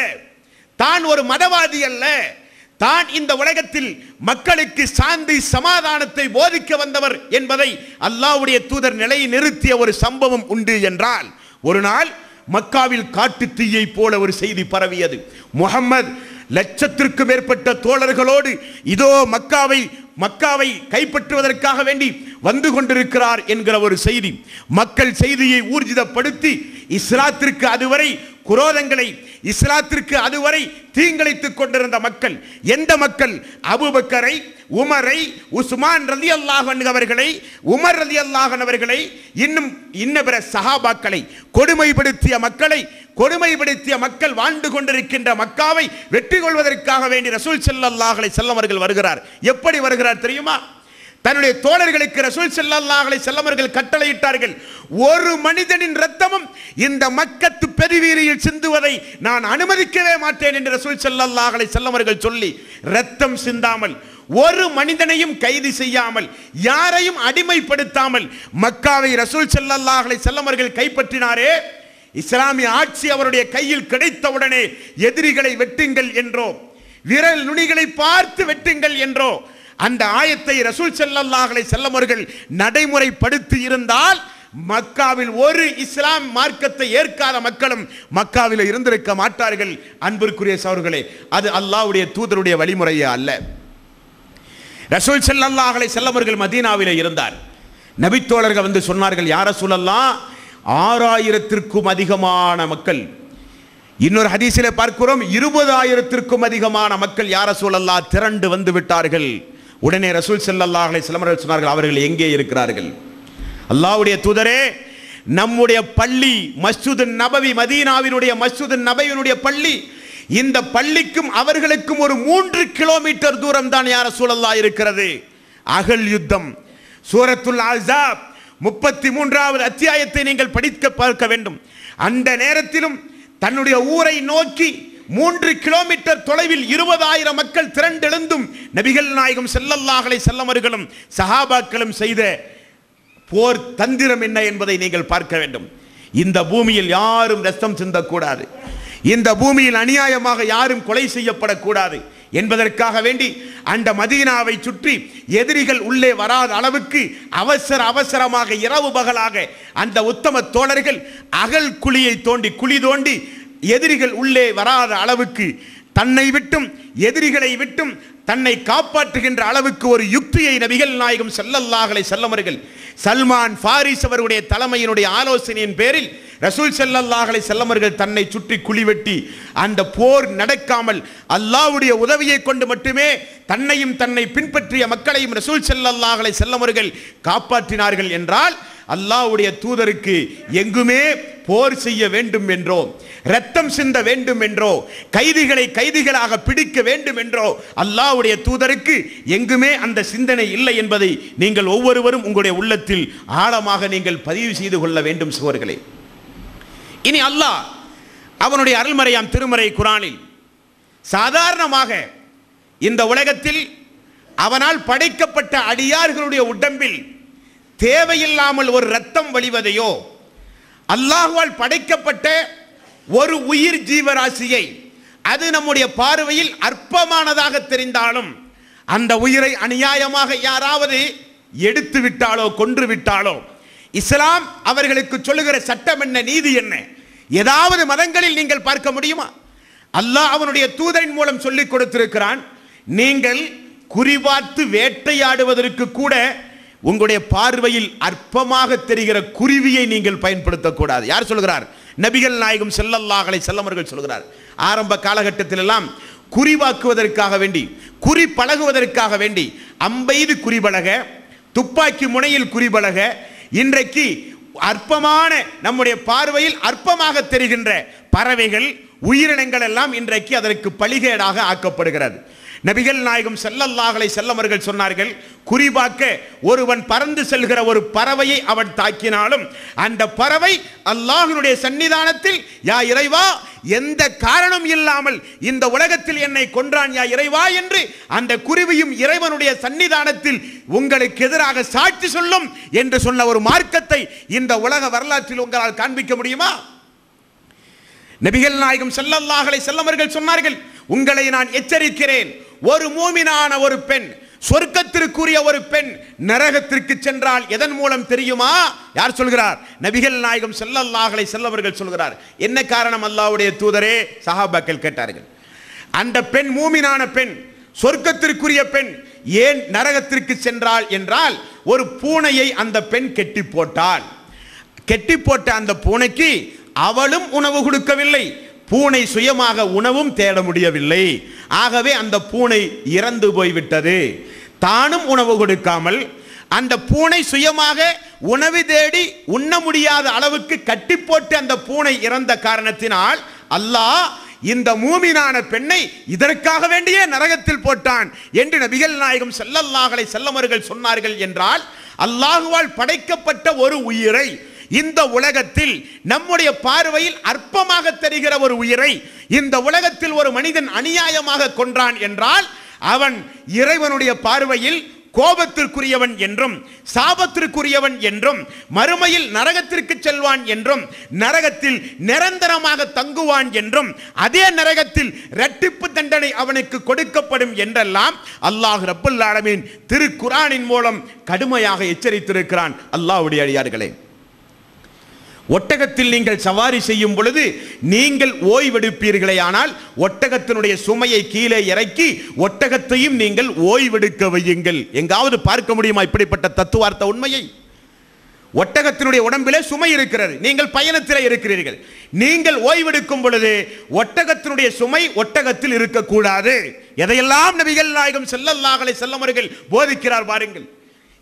தான் ஒரு மதவாதி அல்ல, தான் இந்த உலகத்தில் மக்களுக்கு சாந்தி சமாதானத்தை போதிக்க வந்தவர் என்பதை அல்லாஹ்வுடைய தூதர் நிலையை நிறுத்திய ஒரு சம்பவம் உண்டு என்றால், ஒரு நாள் மக்காவில் காட்டு தீயை போல ஒரு செய்தி பரவியது. முஹம்மது லட்சத்திற்கு மேற்பட்ட தோழர்களோடு இதோ மக்காவை கைப்பற்றுவதற்காக வேண்டி வந்து கொண்டிருக்கிறார் என்கிற ஒரு செய்தி. மக்கள் செய்தியை ஊர்ஜிதப்படுத்தி இஸ்லாத்திற்கு அதுவரை குரோதங்களை, இஸ்லாத்திற்கு அதுவரை தீங்கிழைத்துக் கொண்டிருந்த மக்கள், எந்த மக்கள்? அபூபக்கரை, உமரை, உஸ்மான் ரலியல்லாஹு அன்ஹு அவர்களை, உமர் ரலியல்லாஹு அன்ஹு அவர்களை, இன்ன பிற சஹாபாக்களை கொடுமைப்படுத்திய மக்களை, கொடுமைப்படுத்திய மக்கள் வாழ்ந்து கொண்டிருக்கின்ற மக்காவை வெற்றி கொள்வதற்காக வேண்டி ரசூல் ஸல்லல்லாஹு அலைஹி வஸல்லம் அவர்கள் வருகிறார். எப்படி வருகிறார் தெரியுமா? தன்னுடைய தோழர்களுக்கு ரசூல் ஸல்லல்லாஹு அலைஹி வஸல்லம் அவர்கள் கட்டளையிட்டார்கள், ஒரு மனிதனின் இரத்தமும் இந்த மக்கத்து பெருவீதியில் சிந்துவதை நான் அனுமதிக்கவே மாட்டேன் என்று ரசூல் ஸல்லல்லாஹு அலைஹி வஸல்லம் அவர்கள் சொல்லி, இரத்தம் சிந்தாமல், ஒரு மனிதனையும் கைது செய்யாமல், யாரையும் அடிமைப்படுத்தாமல் மக்காவை ரசூல் ஸல்லல்லாஹு அலைஹி வஸல்லம் அவர்கள் கைப்பற்றினாரே. இஸ்லாமிய ஆட்சி அவருடைய கையில் கிடைத்தவுடனே எதிரிகளை வெட்டுங்கள் என்றோ, விரல் நுனிகளை பார்த்து வெட்டுங்கள் என்றோ அந்த ஆயத்தை ரசூல் ஸல்லல்லாஹு அலைஹி வஸல்லம் அவர்கள் நடைமுறைப்படுத்தி இருந்தால் மக்காவில் ஒரு இஸ்லாம் மார்க்கத்தை ஏற்காத மக்களும் மக்காவில் இருந்திருக்க மாட்டார்கள். அன்பிற்குரிய சகோதரர்களே, அது அல்லாஹ்வுடைய தூதருடைய வழிமுறையே அல்ல. ரசூல் ஸல்லல்லாஹு அலைஹி வஸல்லம் அவர்கள் மதீனாவிலே இருந்தார். நபித்தோழர்கள் வந்து சொன்னார்கள், யா ரசூலல்லாஹ், 6000த்திற்கும் அதிகமான மக்கள் இன்னொரு ஹதீஸிலே பார்க்கிறோம் 20,000த்திற்கும் அதிகமான மக்கள் யா ரசூலல்லாஹ் திரண்டு வந்து விட்டார்கள். உடனே ரசூல் ஸல்லல்லாஹு அலைஹி வஸல்லம் அவர்கள் சொன்னார்கள், அவர்கள் எங்கே இருக்கிறார்கள்? அல்லாஹ்வுடைய தூதரே, நம்முடைய பள்ளி மஸ்ஜிது நபவி, மதீனாவினுடைய மஸ்ஜிது நபவியினுடைய பள்ளி, இந்த பள்ளிக்கும் அவர்களுக்கும் ஒரு 3 கிலோமீட்டர் தூரம் தான் யா ரசூலல்லாஹ் இருக்கிறது. அகல் யுத்தம் சூரத்துல் அஹ்ஸாப் 33வது அத்தியாயத்தை நீங்கள் படிக்க பார்க்க வேண்டும். அந்த நேரத்திலும் தன்னுடைய ஊரை நோக்கி 3 கிலோமீட்டர் தொலைவில் 20,000 மக்கள் திரண்டெழுந்தும் நபிகள் நாயகம் ஸல்லல்லாஹு அலைஹி வஸல்லம் அவர்களும் சஹாபாக்களும் செய்த போர் தந்திரம் என்ன என்பதை நீங்கள் பார்க்க வேண்டும். இந்த பூமியில் யாரும் ரத்தம் சிந்தக்கூடாது, இந்த பூமியில் அநியாயமாக யாரும் கொலை செய்யப்படக்கூடாது என்பதற்காக வேண்டி அந்த மதீனாவை சுற்றி எதிரிகள் உள்ளே வராத அளவுக்கு அவசரமாக இரவு பகலாக அந்த உத்தம தோழர்கள் அகல் குழியை தோண்டி குழி தோண்டி எதிரிகள் உள்ளே வராத அளவுக்கு தன்னை விட்டும் எதிரிகளை விட்டும் தன்னை காப்பாற்றுகின்ற அளவுக்கு ஒரு யுக்தியை நபிகள் நாயகம் ஸல்லல்லாஹு அலைஹி வஸல்லம் அவர்கள் சல்மான் ஃபாரிஸ் அவருடைய தலைமையினுடைய ஆலோசனையின் பேரில் ரசூல் ஸல்லல்லாஹு அலைஹி வஸல்லம் அவர்கள் தன்னை சுற்றி குழி வெட்டி அந்த போர் நடக்காமல் அல்லாஹ்வுடைய உதவியை கொண்டு மட்டுமே தன்னையும் தன்னை பின்பற்றிய மக்களையும் ரசூல் ஸல்லல்லாஹு அலைஹி வஸல்லம் அவர்கள் காப்பாற்றினார்கள் என்றால் அல்லாஹ்வுடைய தூதருக்கு எங்குமே போர் செய்ய வேண்டும் என்றோ, ரத்தம் சிந்த வேண்டும் என்றோ, கைதிகளை கைதிகளாக பிடிக்க வேண்டும் என்றோ அல்லாஹ்வுடைய தூதருக்கு எங்குமே அந்த சிந்தனை இல்லை என்பதை நீங்கள் ஒவ்வொருவரும் உங்களுடைய உள்ளத்தில் ஆழமாக நீங்கள் பதிவு செய்து கொள்ள வேண்டும் சகோதரர்களே. இனி அல்லாஹ் அவனுடைய அருள்மறையாம் திருமறை குர்ஆனில் சாதாரணமாக இந்த உலகத்தில் அவனால் படைக்கப்பட்ட அடியார்களுடைய உடம்பில் தேவையில்லாமல் ஒரு ரத்தம் வழிவதையோ, அல்லாஹ்வால் படைக்கப்பட்ட ஒரு உயிர் ஜீவராசியை அது நம்முடைய பார்வையில் அற்பமானதாக தெரிந்தாலும் அந்த உயிரை அநியாயமாக யாராவது எடுத்து விட்டாலோ கொன்று விட்டாலோ இஸ்லாம் அவர்களுக்கு சொல்லுகிற சட்டம் என்ன, நீதி என்ன? ஏதாவது மதங்களில் நீங்கள் பார்க்க முடியுமா? அல்லாஹ் அவனுடைய தூதரின் மூலம் சொல்லிக் கொடுத்திருக்கிறான், நீங்கள் குறிபார்த்து வேட்டையாடுவதற்கு கூட உங்களுடைய பார்வையில் அற்பமாக தெரிகிற குருவியை நீங்கள் பயன்படுத்தக்கூடாது. யார் சொல்கிறார்? நபிகள் நாயகம் ஸல்லல்லாஹு அலைஹி வஸல்லம் அவர்கள் சொல்கிறார். ஆரம்ப காலகட்டத்தில் எல்லாம் குறிவாக்குவதற்காக வேண்டி, குறி பழகுவதற்காக வேண்டி அம்பெய்து குறிபழக, துப்பாக்கி முனையில் குறிபழக, இன்றைக்கு அற்பமான நம்முடைய பார்வையில் அற்பமாக தெரிகின்ற பறவைகள் உயிரினங்கள் எல்லாம் இன்றைக்கு அதற்கு பலிகேடாக ஆக்கப்படுகிறது. நபிகள் நாயகம் ஸல்லல்லாஹு அலைஹி வஸல்லம் அவர்கள் சொன்னார்கள், குறிபாக்க ஒருவன் பறந்து செல்கிற ஒரு பறவையை அவன் தாக்கினாலும் அந்த பறவை அல்லாஹ்வுடைய சன்னிதானத்தில், யா இறைவா, எந்த காரணம் இல்லாமல் இந்த உலகத்தில் என்னை கொன்றான் யா இறைவா என்று அந்த குருவியும் இறைவனுடைய சன்னிதானத்தில் உங்களுக்கு எதிராக சாட்சி சொல்லும் என்று சொன்ன ஒரு மார்க்கத்தை இந்த உலக வரலாற்றில் உங்களால் காண்பிக்க முடியுமா? நபிகள் நாயகம் ஸல்லல்லாஹு அலைஹி வஸல்லம் அவர்கள் சொன்னார்கள், உங்களை நான் எச்சரிக்கிறேன், ஒரு மூமினான ஒரு பெண், சொர்க்கத்திற்குரிய ஒரு பெண் நரகத்திற்கு சென்றால் எதன் மூலம் தெரியுமா? யார் சொல்கிறார்? நபிகள் நாயகம் ஸல்லல்லாஹு அலைஹி வஸல்லம் அவர்கள் சொல்கிறார். என்ன காரணம் அல்லாஹ்வுடைய தூதரே? சஹாபாக்கள் கேட்டார்கள். அந்த பெண் மூமினான பெண், சொர்க்கத்திற்குரிய பெண் ஏன் நரகத்திற்கு சென்றாள் என்றால், ஒரு பூனையை அந்த பெண் கெட்டி போட்டாள். கெட்டி போட்ட அந்த பூனைக்கு அவளும் உணவு கொடுக்கவில்லை, பூனை சுயமாக உணவும் தேட முடியவில்லை. ஆகவே அந்த பூனை இறந்து போய்விட்டது. தானும் உணவு கொடுக்காமல் அந்த பூனை சுயமாக உணவு தேடி உண்ண முடியாத அளவுக்கு கட்டி போட்டு அந்த பூனை இறந்த காரணத்தினால் அல்லாஹ் இந்த மூமினான பெண்ணை இதற்காக வேண்டியே நரகத்தில் போட்டான் என்று நபிகள் நாயகம் ஸல்லல்லாஹு அலைஹி வஸல்லம் அவர்கள் சொன்னார்கள். என்றால் அல்லாஹ்வால் படைக்கப்பட்ட ஒரு உயிரை, இந்த உலகத்தில் நம்முடைய பார்வையில் அற்பமாக தெரிகிற ஒரு உயிரை இந்த உலகத்தில் ஒரு மனிதன் அநியாயமாக கொன்றான் என்றால் அவன் இறைவனுடைய பார்வையில் கோபத்திற்குரியவன் என்றும் சாபத்திற்குரியவன் என்றும் மறுமையில் நரகத்திற்கு செல்வான் என்றும் நரகத்தில் நிரந்தரமாக தங்குவான் என்றும் அதே நரகத்தில் இரட்டிப்பு தண்டனை அவனுக்கு கொடுக்கப்படும் என்றெல்லாம் அல்லாஹ் ரப்பல் ஆலமீன் திருக்குர்ஆனின் மூலம் கடுமையாக எச்சரித்திருக்கிறான். அல்லாஹ்வுடைய அடியார்களே, ஒட்டகத்தில் நீங்கள் சவாரி செய்யும் பொழுது நீங்கள் ஓய்வெடுப்பீர்களே, ஆனால் ஒட்டகத்தினுடைய சுமையை கீழே இறக்கி ஒட்டகத்தையும் நீங்கள் ஓய்வெடுக்க வையுங்கள். எங்காவது பார்க்க முடியுமா இப்படிப்பட்ட தத்துவார்த்த உண்மையை? ஒட்டகத்தினுடைய உடம்பிலே சுமை இருக்கிறது, நீங்கள் பயணத்தில் இருக்கிறீர்கள், நீங்கள் ஓய்வெடுக்கும் பொழுது ஒட்டகத்தினுடைய சுமை ஒட்டகத்தில் இருக்கக்கூடாது. எதையெல்லாம் நபிகள் நாயகம் ஸல்லல்லாஹு அலைஹி வஸல்லம் அவர்கள் போதிக்கிறார் பாருங்கள்.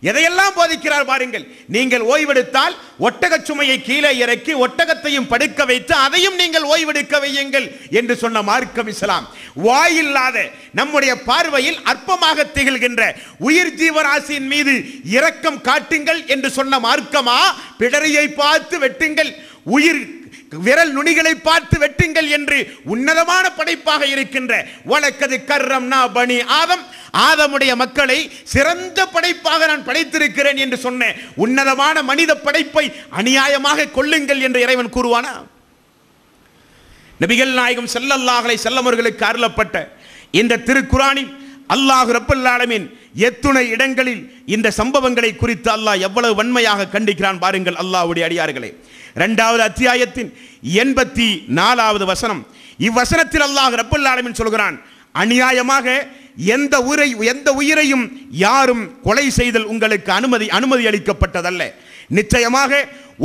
எதையெல்லாம் போதிக்கிறார் பாருங்கள். நீங்கள் ஓய்வெடுத்தால் ஒட்டக சுமையை கீழே இறக்கி ஒட்டகத்தையும் படுக்க வைத்து அதையும் நீங்கள் ஓய்வெடுக்க வையுங்கள் என்று சொன்ன மார்க்கம் இஸ்லாம். வாயில்லாத நம்முடைய பார்வையில் அற்பமாக திகழ்கின்ற உயிர் ஜீவராசியின் மீது இரக்கம் காட்டுங்கள் என்று சொன்ன மார்க்கமா? பிடரியை பார்த்து வெட்டுங்கள், உயிர் விரல் நுனிகளை பார்த்து வெட்டுங்கள் என்று உன்னதமான படைப்பாக இருக்கின்ற வலக்கது கர்ரம்னா பனி ஆதம், ஆதமுடைய மக்களை சிறந்த படைப்பாக நான் படைத்திருக்கிறேன் என்று சொன்ன உன்னதமான மனித படைப்பை அநியாயமாக கொல்லுங்கள் என்று இறைவன் கூறுவானா? நபிகள் நாயகம் ஸல்லல்லாஹு அலைஹி வஸல்லம் அவர்களுக்கு அருளப்பட்ட இந்த திருக்குர்ஆனில் அல்லாஹ் ரப்பல் ஆலமீன் எத்துணை இடங்களில் இந்த சம்பவங்களை குறித்து அல்லாஹ் எவ்வளவு வன்மையாக கண்டிக்கிறான் பாருங்கள். அல்லாஹ்வுடைய அடியார்களே, 2வது அத்தியாயத்தின் 84வது வசனம். இவ்வசனத்தில் அல்லாஹ் ரப்பல் ஆலமீன் சொல்கிறான், அநியாயமாக எந்த உயிரையும் யாரும் கொலை செய்தல் உங்களுக்கு அனுமதி அளிக்கப்பட்டதல்ல. நிச்சயமாக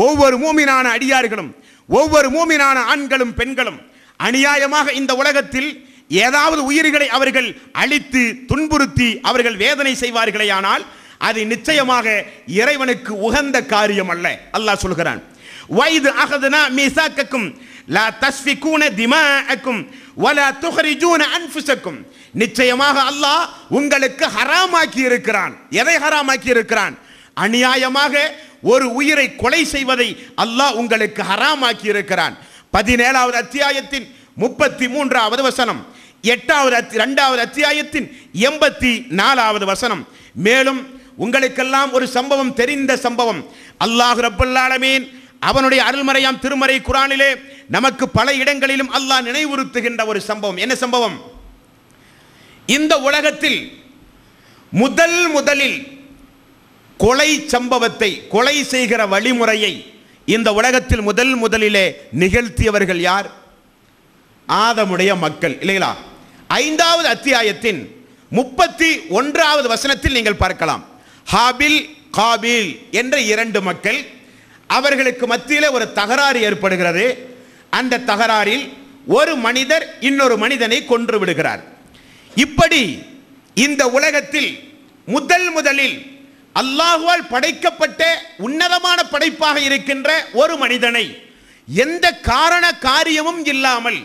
ஒவ்வொரு மூமினான அடியார்களும் ஒவ்வொரு மூமினான ஆண்களும் பெண்களும் அநியாயமாக இந்த உலகத்தில் ஏதாவது உயிர்களை அவர்கள் அழித்து துன்புறுத்தி அவர்கள் வேதனை செய்வார்களே, ஆனால் அது நிச்சயமாக இறைவனுக்கு உகந்த காரியம் அல்ல. அல்லாஹ் சொல்கிறான், வைது அகதுனா மீசாக்கக்கும் லா தஸ்ஃபிகூன திமாஅக்கும் வலா துஹ்ரிஜூன அன்ஃபுஸக்கும். நிச்சயமாக அல்லாஹ் உங்களுக்கு ஹராமாக்கி இருக்கிறான். எதை ஹராமாக்கி இருக்கிறான்? அநியாயமாக ஒரு உயிரை கொலை செய்வதை அல்லாஹ் உங்களுக்கு ஹராமாக்கி இருக்கிறான். 17வது அத்தியாயத்தின் 33வது வசனம், 2வது அத்தியாயத்தின் 84வது வசனம். மேலும் உங்களுக்கெல்லாம் ஒரு சம்பவம் தெரிந்த சம்பவம். அல்லாஹ் ரப்பல் ஆலமீன் அவனுடைய அருள்மறையாம் திருமறை குர்ஆனிலே நமக்கு பல இடங்களிலும் அல்லாஹ் நினைவுறுத்துகின்ற ஒரு சம்பவம். என்ன சம்பவம்? இந்த உலகத்தில் முதலில் கொலை சம்பவத்தை, கொலை செய்கிற வழிமுறையை இந்த உலகத்தில் முதலிலே நிகழ்த்தியவர்கள் யார்? ஆதமுடைய மக்கள், இல்லைங்களா? 5வது அத்தியாயத்தின் 31வது வசனத்தில் நீங்கள் பார்க்கலாம். ஹாபில் காபில் என்ற 2 மக்கள், அவர்களுக்கு மத்தியிலே ஒரு தகராறு ஏற்படுகிறது. அந்த தகராறில் ஒரு மனிதர் இன்னொரு மனிதனை கொன்று விடுகிறார். இப்படி இந்த உலகத்தில் முதலில் அல்லாஹ்வால் படைக்கப்பட்ட உன்னதமான படைப்பாக இருக்கின்ற ஒரு மனிதனை எந்த காரியமும் இல்லாமல்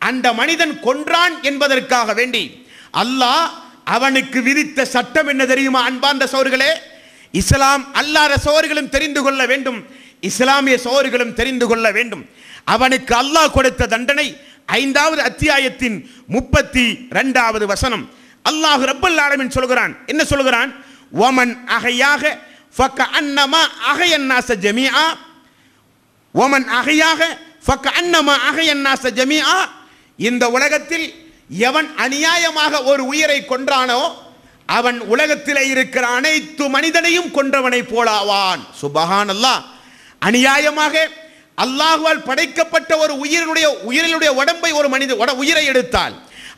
அந்த மனிதன் கொன்றான் என்பதற்காக வேண்டி அல்லாஹ் அவனுக்கு விதித்த சட்டம் என்ன தெரியுமா? அன்பார்ந்த சகோதரர்களே, இஸ்லாம் அல்லாஹ் சகோதரர்களும் தெரிந்து கொள்ள வேண்டும், இஸ்லாமிய சகோதரர்களும் தெரிந்து கொள்ள வேண்டும். அவனுக்கு அல்லாஹ் கொடுத்த தண்டனை 5வது அத்தியாயத்தின் 32வது வசனம். அல்லாஹ் ரப்பல் ஆலமீன் சொல்கிறான், என்ன சொல்கிறான்? வமன் அஹயாக ஃபகஅன்னமா அஹயன்னாஸ ஜமீஆ, வமன் அஹயாக ஃபகஅன்னமா அஹயன்னாஸ ஜமீஆ. இந்த உலகத்தில் எவன் அநியாயமாக ஒரு உயிரை கொன்றானோ அவன் உலகத்திலே இருக்கிற அனைத்து மனிதனையும் கொன்றவனை போலாவான். சுப்ஹானல்லாஹ். அநியாயமாக அல்லாஹ்வால் படைக்கப்பட்ட ஒரு உயிரினுடைய உடம்பை ஒரு உயிரை எடுத்தால்,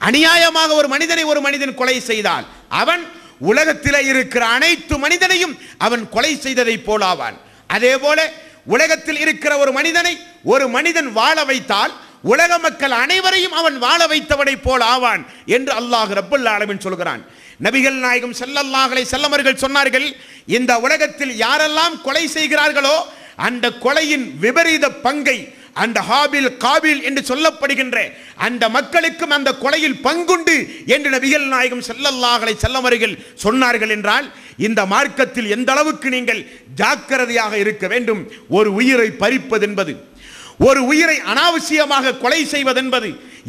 அநியாயமாக ஒரு மனிதன் கொலை செய்தால் அவன் உலகத்திலே இருக்கிற அனைத்து மனிதனையும் அவன் கொலை செய்ததை போலாவான். அதே போல உலகத்தில் இருக்கிற ஒரு மனிதன் வாழ வைத்தால் உலக மக்கள் அனைவரையும் அவன் வாழ வைத்தவனை போல் ஆவான் என்று அல்லாஹ் ரப்பல் ஆலமீன் சொல்கிறான். நபிகள் நாயகம் ஸல்லல்லாஹு அலைஹி வஸல்லம் அவர்கள் சொன்னார்கள், இந்த உலகத்தில் யாரெல்லாம் கொலை செய்கிறார்களோ அந்த கொலையின் விபரீத பங்கை அந்த ஹாபில் காபில் என்று சொல்லப்படுகின்ற அந்த மக்களுக்கும் அந்த கொலையில் பங்குண்டு என்று நபிகள் நாயகம் ஸல்லல்லாஹு அலைஹி வஸல்லம் அவர்கள் சொன்னார்கள். என்றால் இந்த மார்க்கத்தில் எந்த அளவுக்கு நீங்கள் ஜாக்கிரதையாக இருக்க வேண்டும். ஒரு உயிரை பறிப்பதென்பது, ஒரு உயிரை அனாவசியமாக கொலை செய்வதென்பது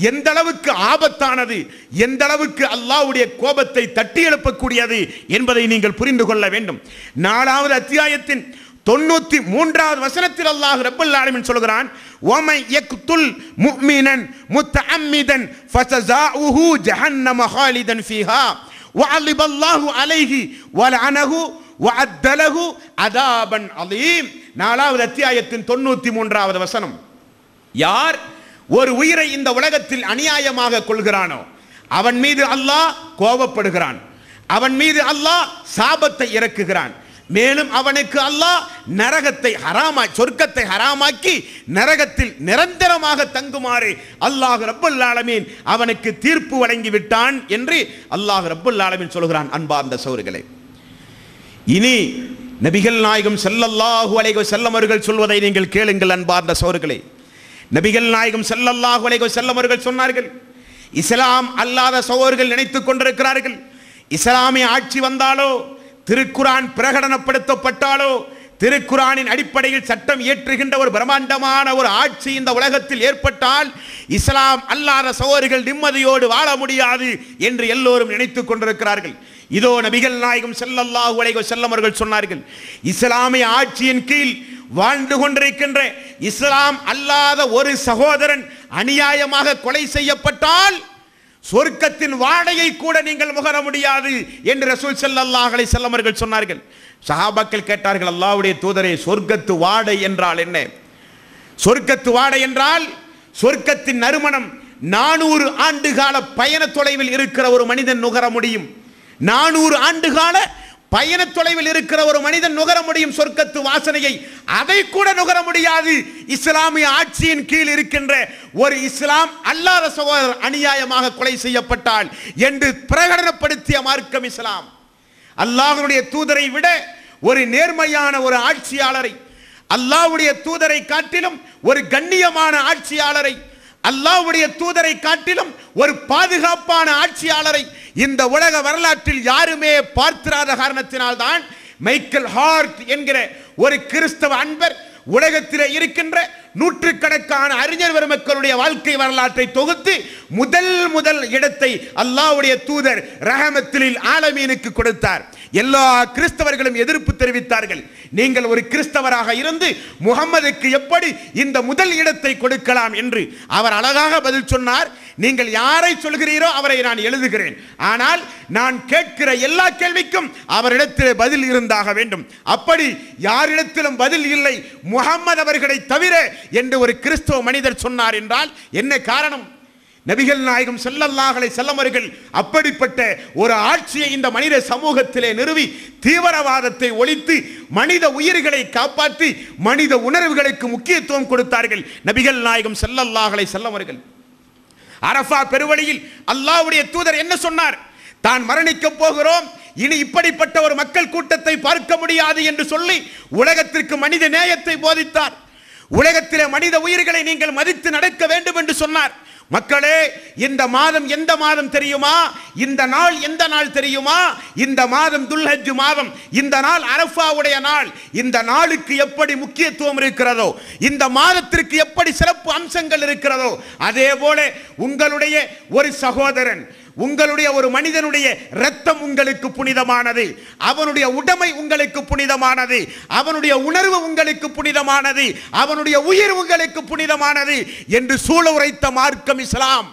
எந்த அளவுக்கு ஆபத்தானது, எந்த அளவுக்கு அல்லாஹ்வுடைய கோபத்தை தட்டி எழுப்பக்கூடியது என்பதை நீங்கள் புரிந்து கொள்ள வேண்டும். 4வது அத்தியாயத்தின் 93வது வசனத்தில் அல்லாஹ் ரப்பல் ஆலமீன் சொல்கிறான், வமை யக்துல் முஃமினன் முத்தஅம்மிதன் ஃபஸஸாஉஹு ஜஹன்னம ஹாலிதன் ஃபீஹா வஅலிபல்லாஹு அலைஹி வலஅனஹு வஅத்தலஹு அதாபன் அலீம். 4வது அத்தியாயத்தின் 93வது வசனம். யார் ஒரு உயிரை இந்த உலகத்தில் அநியாயமாக கொள்கிறானோ அவன் மீது அல்லாஹ் கோபப்படுகிறான், அவன் மீது அல்லாஹ் சாபத்தை இறக்குகிறான். மேலும் அவனுக்கு அல்லாஹ் சொர்க்கத்தை ஹராமாக்கி நரகத்தில் நிரந்தரமாக தங்குமாறு அல்லாஹ் ரப்பல் ஆலமீன் அவனுக்கு தீர்ப்பு வழங்கி விட்டான் என்று அல்லாஹ் ரப்பல் ஆலமீன் சொல்கிறான். அன்பார்ந்த சகோதரர்களே, இனி நபிகள் நாயகம் ஸல்லல்லாஹு அலைஹி வஸல்லம் அவர்கள் சொல்வதை நீங்கள் கேளுங்கள். அன்பார்ந்த சகோதரர்களே, நபிகள் நாயகம் ஸல்லல்லாஹு அலைஹி வஸல்லம் அவர்கள் சொன்னார்கள், இஸ்லாம் அல்லாத சகோதரர்கள் நினைத்துக் கொண்டிருக்கிறார்கள், இஸ்லாமிய ஆட்சி வந்தாலோ, திருக்குரான் பிரகடனப்படுத்தப்பட்டாலோ, திருக்குரானின் அடிப்படையில் சட்டம் இயற்றுகின்ற ஒரு பிரம்மாண்டமான ஒரு ஆட்சி இந்த உலகத்தில் ஏற்பட்டால் இஸ்லாம் அல்லாத சகோதரர்கள் நிம்மதியோடு வாழ முடியாது என்று எல்லோரும் நினைத்துக் கொண்டிருக்கிறார்கள். இதோ நபிகள் நாயகம் ஸல்லல்லாஹு அலைஹி வஸல்லம் அவர்கள் சொன்னார்கள், இஸ்லாமிய ஆட்சியின் கீழ் வாழ்ந்து கொண்டிருக்கின்ற இஸ்லாம் அல்லாத ஒரு சகோதரன் அநியாயமாக கொலை செய்யப்பட்டால் சொர்க்கத்தின் வாடையை கூட நீங்கள் முகர முடியாது என்று ரசூல் ஸல்லல்லாஹு அலைஹி வஸல்லம் அவர்கள் சொன்னார்கள். சஹாபாக்கள் கேட்டார்கள், அல்லாஹ்வுடைய தூதரே, சொர்க்கத்து வாடை என்றால் என்ன? சொர்க்கத்து வாடை என்றால் சொர்க்கத்தின் நறுமணம் 400 ஆண்டுகால பயண தொலைவில் இருக்கிற ஒரு மனிதன் நுகர முடியும். 400 ஆண்டுகால பயண தொலைவில் இருக்கிற ஒரு மனிதன் நுகர முடியும் சொர்க்கத்து வாசனையை. அதை கூட நுகர முடியாது இஸ்லாமிய ஆட்சியின் கீழ் இருக்கின்ற ஒரு இஸ்லாம் அல்லாத சகோதரர் அநியாயமாக கொலை செய்யப்பட்டால் என்று பிரகடனப்படுத்திய மார்க்கம் இஸ்லாம். அல்லாஹ்வுடைய தூதரை விட ஒரு நேர்மையான ஒரு ஆட்சியாளரை, அல்லாஹ்வுடைய தூதரை காட்டிலும் ஒரு கண்ணியமான ஆட்சியாளரை, அல்லாஹ்வுடைய தூதரை காட்டிலும் ஒரு பாதுகாப்பான ஆட்சியாளரை இந்த உலக வரலாற்றில் யாருமே பார்த்திராத காரணத்தினால்தான் மைக்கேல் ஹார்ட் என்கிற ஒரு கிறிஸ்தவ அன்பர் உலகத்தில் இருக்கின்ற நூற்றுக்கணக்கான அறிஞர் பெருமக்களுடைய வாழ்க்கை வரலாற்றை தொகுத்து முதல் இடத்தை அல்லாஹ்வுடைய தூதர் ரஹமத்துல் ஆலமீனுக்கு கொடுத்தார். எல்லா கிறிஸ்தவர்களும் எதிர்ப்பு தெரிவித்தார்கள். நீங்கள் ஒரு கிறிஸ்தவராக இருந்து முகம்மதுக்கு எப்படி இந்த முதல் இடத்தை கொடுக்கலாம் என்று அவர் அழகாக பதில் சொன்னார். நீங்கள் யாரை சொல்கிறீரோ அவரை நான் எழுதுகிறேன், ஆனால் நான் கேட்கிற எல்லா கேள்விக்கும் அவரிடத்தில் பதில் இருந்தாக வேண்டும். அப்படி யாரிடத்திலும் பதில் இல்லை முகம்மது அவர்களை தவிர என்று ஒரு கிறிஸ்தவ மனிதர் சொன்னார் என்றால் என்ன காரணம்? நபிகள் நாயகம் ஸல்லல்லாஹு அலைஹி வஸல்லம் அவர்கள் அப்படிப்பட்ட ஒரு ஆட்சியை இந்த மனித சமூகத்திலே நிறுவி தீவிரவாதத்தை ஒழித்து மனித உயிர்களை காப்பாற்றி மனித உணர்வுகளுக்கு முக்கியத்துவம் கொடுத்தார்கள் நபிகள் நாயகம் ஸல்லல்லாஹு அலைஹி வஸல்லம் அவர்கள். அரஃபா பெருவழியில் அல்லாஹ்வுடைய தூதர் என்ன சொன்னார்? தான் மரணிக்க போகிறோம், இனி இப்படிப்பட்ட ஒரு மக்கள் கூட்டத்தை பார்க்க முடியாது என்று சொல்லி உலகத்திற்கு மனித நேயத்தை போதித்தார். உலகத்திலே மனித உயிர்களை நீங்கள் மதித்து நடக்க வேண்டும் என்று சொன்னார். மக்களே, இந்த மாதம் எந்த மாதம் தெரியுமா? இந்த நாள் எந்த நாள் தெரியுமா? இந்த மாதம் துல்ஹஜ் மாதம், இந்த நாள் அரஃபாவுடைய நாள். இந்த நாளுக்கு எப்படி முக்கியத்துவம் இருக்கிறதோ, இந்த மாதத்திற்கு எப்படி சிறப்பு அம்சங்கள் இருக்கிறதோ, அதே போல உங்களுடைய ஒரு சகோதரன், உங்களுடைய ஒரு மனிதனுடைய இரத்தம் உங்களுக்கு புனிதமானது, அவனுடைய உடைமை உங்களுக்கு புனிதமானது, அவனுடைய உணர்வு உங்களுக்கு புனிதமானது, அவனுடைய உயிர் உங்களுக்கு புனிதமானது என்று சூழ உரைத்த மார்க்கம் இஸ்லாம்.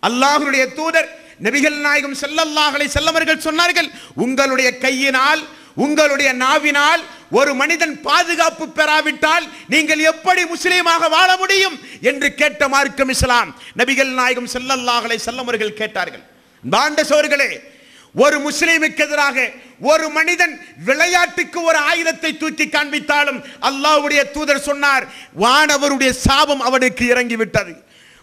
அல்லாஹ்வுடைய தூதர் நபிகள் நாயகம் ஸல்லல்லாஹு அலைஹி வஸல்லம் அவர்கள் சொன்னார்கள், உங்களுடைய கையினால் உங்களுடைய நாவினால் ஒரு மனிதன் பாதுகாப்பு பெறாவிட்டால் நீங்கள் எப்படி முஸ்லீமாக வாழ முடியும் என்று கேட்ட மார்க்கம் இஸ்லாம். நபிகள் நாயகம் ஸல்லல்லாஹு அலைஹி வஸல்லம் அவர்கள் கேட்டார்கள். பாண்டசோர்களே, ஒரு முஸ்லீமுக்கு எதிராக ஒரு மனிதன் விளையாட்டுக்கு ஒரு ஆயுதத்தை தூக்கி காண்பித்தாலும் அல்லாஹ்வுடைய தூதர் சொன்னார், வானவருடைய சாபம் அவனுக்கு இறங்கிவிட்டது.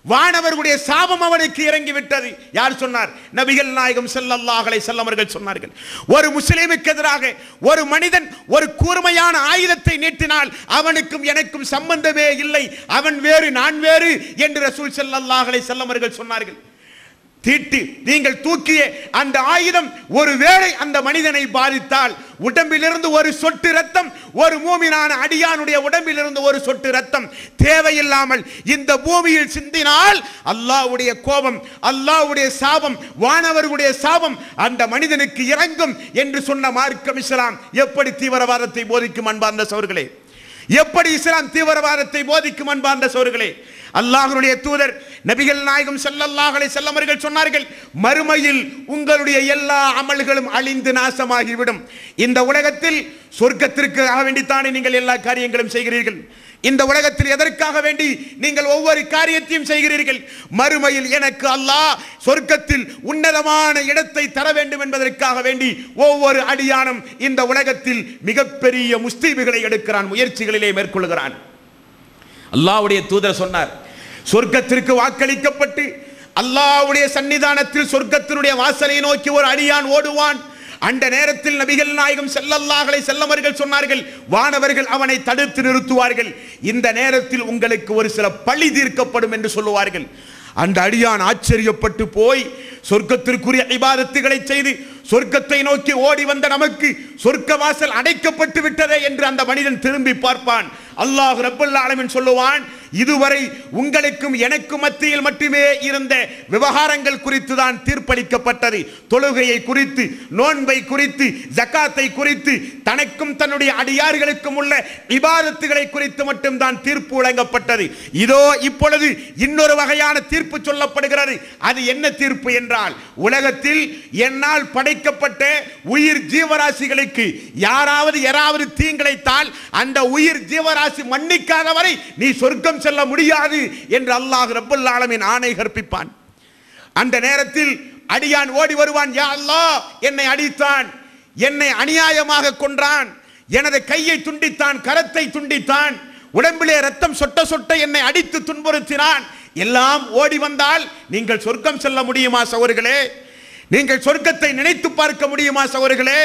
வானவர்களுடைய சாபம் அவனுக்கு இறங்கிவிட்டது. யார் சொன்னார்? நபிகள் நாயகம் ஸல்லல்லாஹு அலைஹி வஸல்லம் அவர்கள் சொன்னார்கள். ஒரு முஸ்லிமுக்கு எதிராக ஒரு மனிதன் ஒரு கூர்மையான ஆயுதத்தை நீட்டினால் அவனுக்கும் எனக்கும் சம்பந்தமே இல்லை, அவன் வேறு நான் வேறு என்று ரசூல் ஸல்லல்லாஹு அலைஹி வஸல்லம் அவர்கள் சொன்னார்கள். நீங்கள் தூக்கிய அந்த ஆயுதம் ஒருவேளை அந்த மனிதனை பாதித்தால் உடம்பிலிருந்து ஒரு சொட்டு ரத்தம், ஒரு மூமினான அடியானுடைய உடம்பிலிருந்து ஒரு சொட்டு ரத்தம் தேவையில்லாமல் இந்த பூமியில் சிந்தினால் அல்லாஹ்வுடைய கோபம், அல்லாஹ்வுடைய சாபம், வானவர்களுடைய சாபம் அந்த மனிதனுக்கு இறங்கும் என்று சொன்ன மார்க்கம் இஸ்லாம் எப்படி தீவிரவாதத்தை போதிக்கும் அன்பார்ந்த சகோதரர்களே? எப்படி இஸ்லாம் தீவிரவாதத்தை போதிக்கும் அன்பார்ந்த சகோதரர்களே? அல்லாஹ்வுடைய தூதர் நபிகள் நாயகம் ஸல்லல்லாஹு அலைஹி வஸல்லம் அவர்கள் சொன்னார்கள், மறுமையில் உங்களுடைய எல்லா அமல்களும் அழிந்து நாசமாகிவிடும். இந்த உலகத்தில் சொர்க்கத்திற்காக வேண்டித்தானே நீங்கள் எல்லா காரியங்களும் செய்கிறீர்கள். இந்த உலகத்தில் எதற்காக வேண்டி நீங்கள் ஒவ்வொரு காரியத்தையும் செய்கிறீர்கள்? மறுமையில் எனக்கு அல்லாஹ் சொர்க்கத்தில் உன்னதமான இடத்தை தர வேண்டும் என்பதற்காக வேண்டி ஒவ்வொரு அடியானும் இந்த உலகத்தில் மிகப்பெரிய முஸ்தீபுகளை எடுக்கிறான், முயற்சிகளிலே மேற்கொள்கிறான். அல்லாஹ்வுடைய தூதர் சொன்னார், சொர்க்கத்திற்கு வாக்களிக்கப்பட்டு அல்லாஹ்வுடைய சன்னிதானத்தில் சொர்க்கத்தினுடைய வாசலை நோக்கி ஒரு அடியான் ஓடுவான். அந்த நேரத்தில் நபிகள் நாயகம் ஸல்லல்லாஹு அலைஹி வஸல்லம் அவர்கள் சொன்னார்கள், வானவர்கள் அவனை தடுத்து நிறுத்துவார்கள். இந்த நேரத்தில் உங்களுக்கு ஒரு சில பழி தீர்க்கப்படும் என்று சொல்லுவார்கள். அந்த அடியான் ஆச்சரியப்பட்டு போய் சொர்க்கத்திற்குரிய இபாதத்துகளை செய்து சொர்க்கத்தை நோக்கி ஓடி வந்த நமக்கு சொர்க்க வாசல் அடைக்கப்பட்டு விட்டதே என்று அந்த மனிதன் திரும்பி பார்ப்பான். அல்லாஹ் ரப்பல் ஆலமீன் சொல்லுவான், இதுவரை உங்களுக்கும் எனக்கும் மத்தியில் மட்டுமே இருந்த விவகாரங்கள் குறித்து தான் தீர்ப்பளிக்கப்பட்டது. தொழுகையை குறித்து, நோன்பை குறித்து, ஜகாத்தை குறித்து, தனக்கும் தன்னுடைய அடியார்களுக்கும் உள்ள இபாதத்துகளை குறித்து மட்டும் தான் தீர்ப்பு வழங்கப்பட்டது. இதோ இப்பொழுது இன்னொரு வகையான தீர்ப்பு சொல்லப்படுகிறது. அது என்ன தீர்ப்பு என்றால், உலகத்தில் என்னால் படைக்கப்பட்ட உயிர் ஜீவராசிகளுக்கு யாராவது தீங்கிழைத்தால் அந்த உயிர் ஜீவராசி மன்னிக்காத வரை நீ சொர்க்கம் செல்ல முடியாது என்று அல்லாஹ் ரப்பல் ஆலமீன் ஆணை கற்பிப்பான். அந்த நேரத்தில் அடியான் ஓடி வருவான், யா அல்லாஹ், என்னை அடித்தான், என்னை அநியாயமாக கொன்றான், எனது கையை துண்டித்தான், கரத்தை துண்டித்தான், உடம்பிலே ரத்தம் சொட்ட சொட்ட என்னை அடித்து துன்புறுத்தினான். எல்லாம் ஓடி வந்தால் நீங்கள் சொர்க்கம் செல்ல முடியுமா சகோதரர்களே? நீங்கள் சொர்க்கத்தை நினைத்து பார்க்க முடியுமா சகோதரர்களே?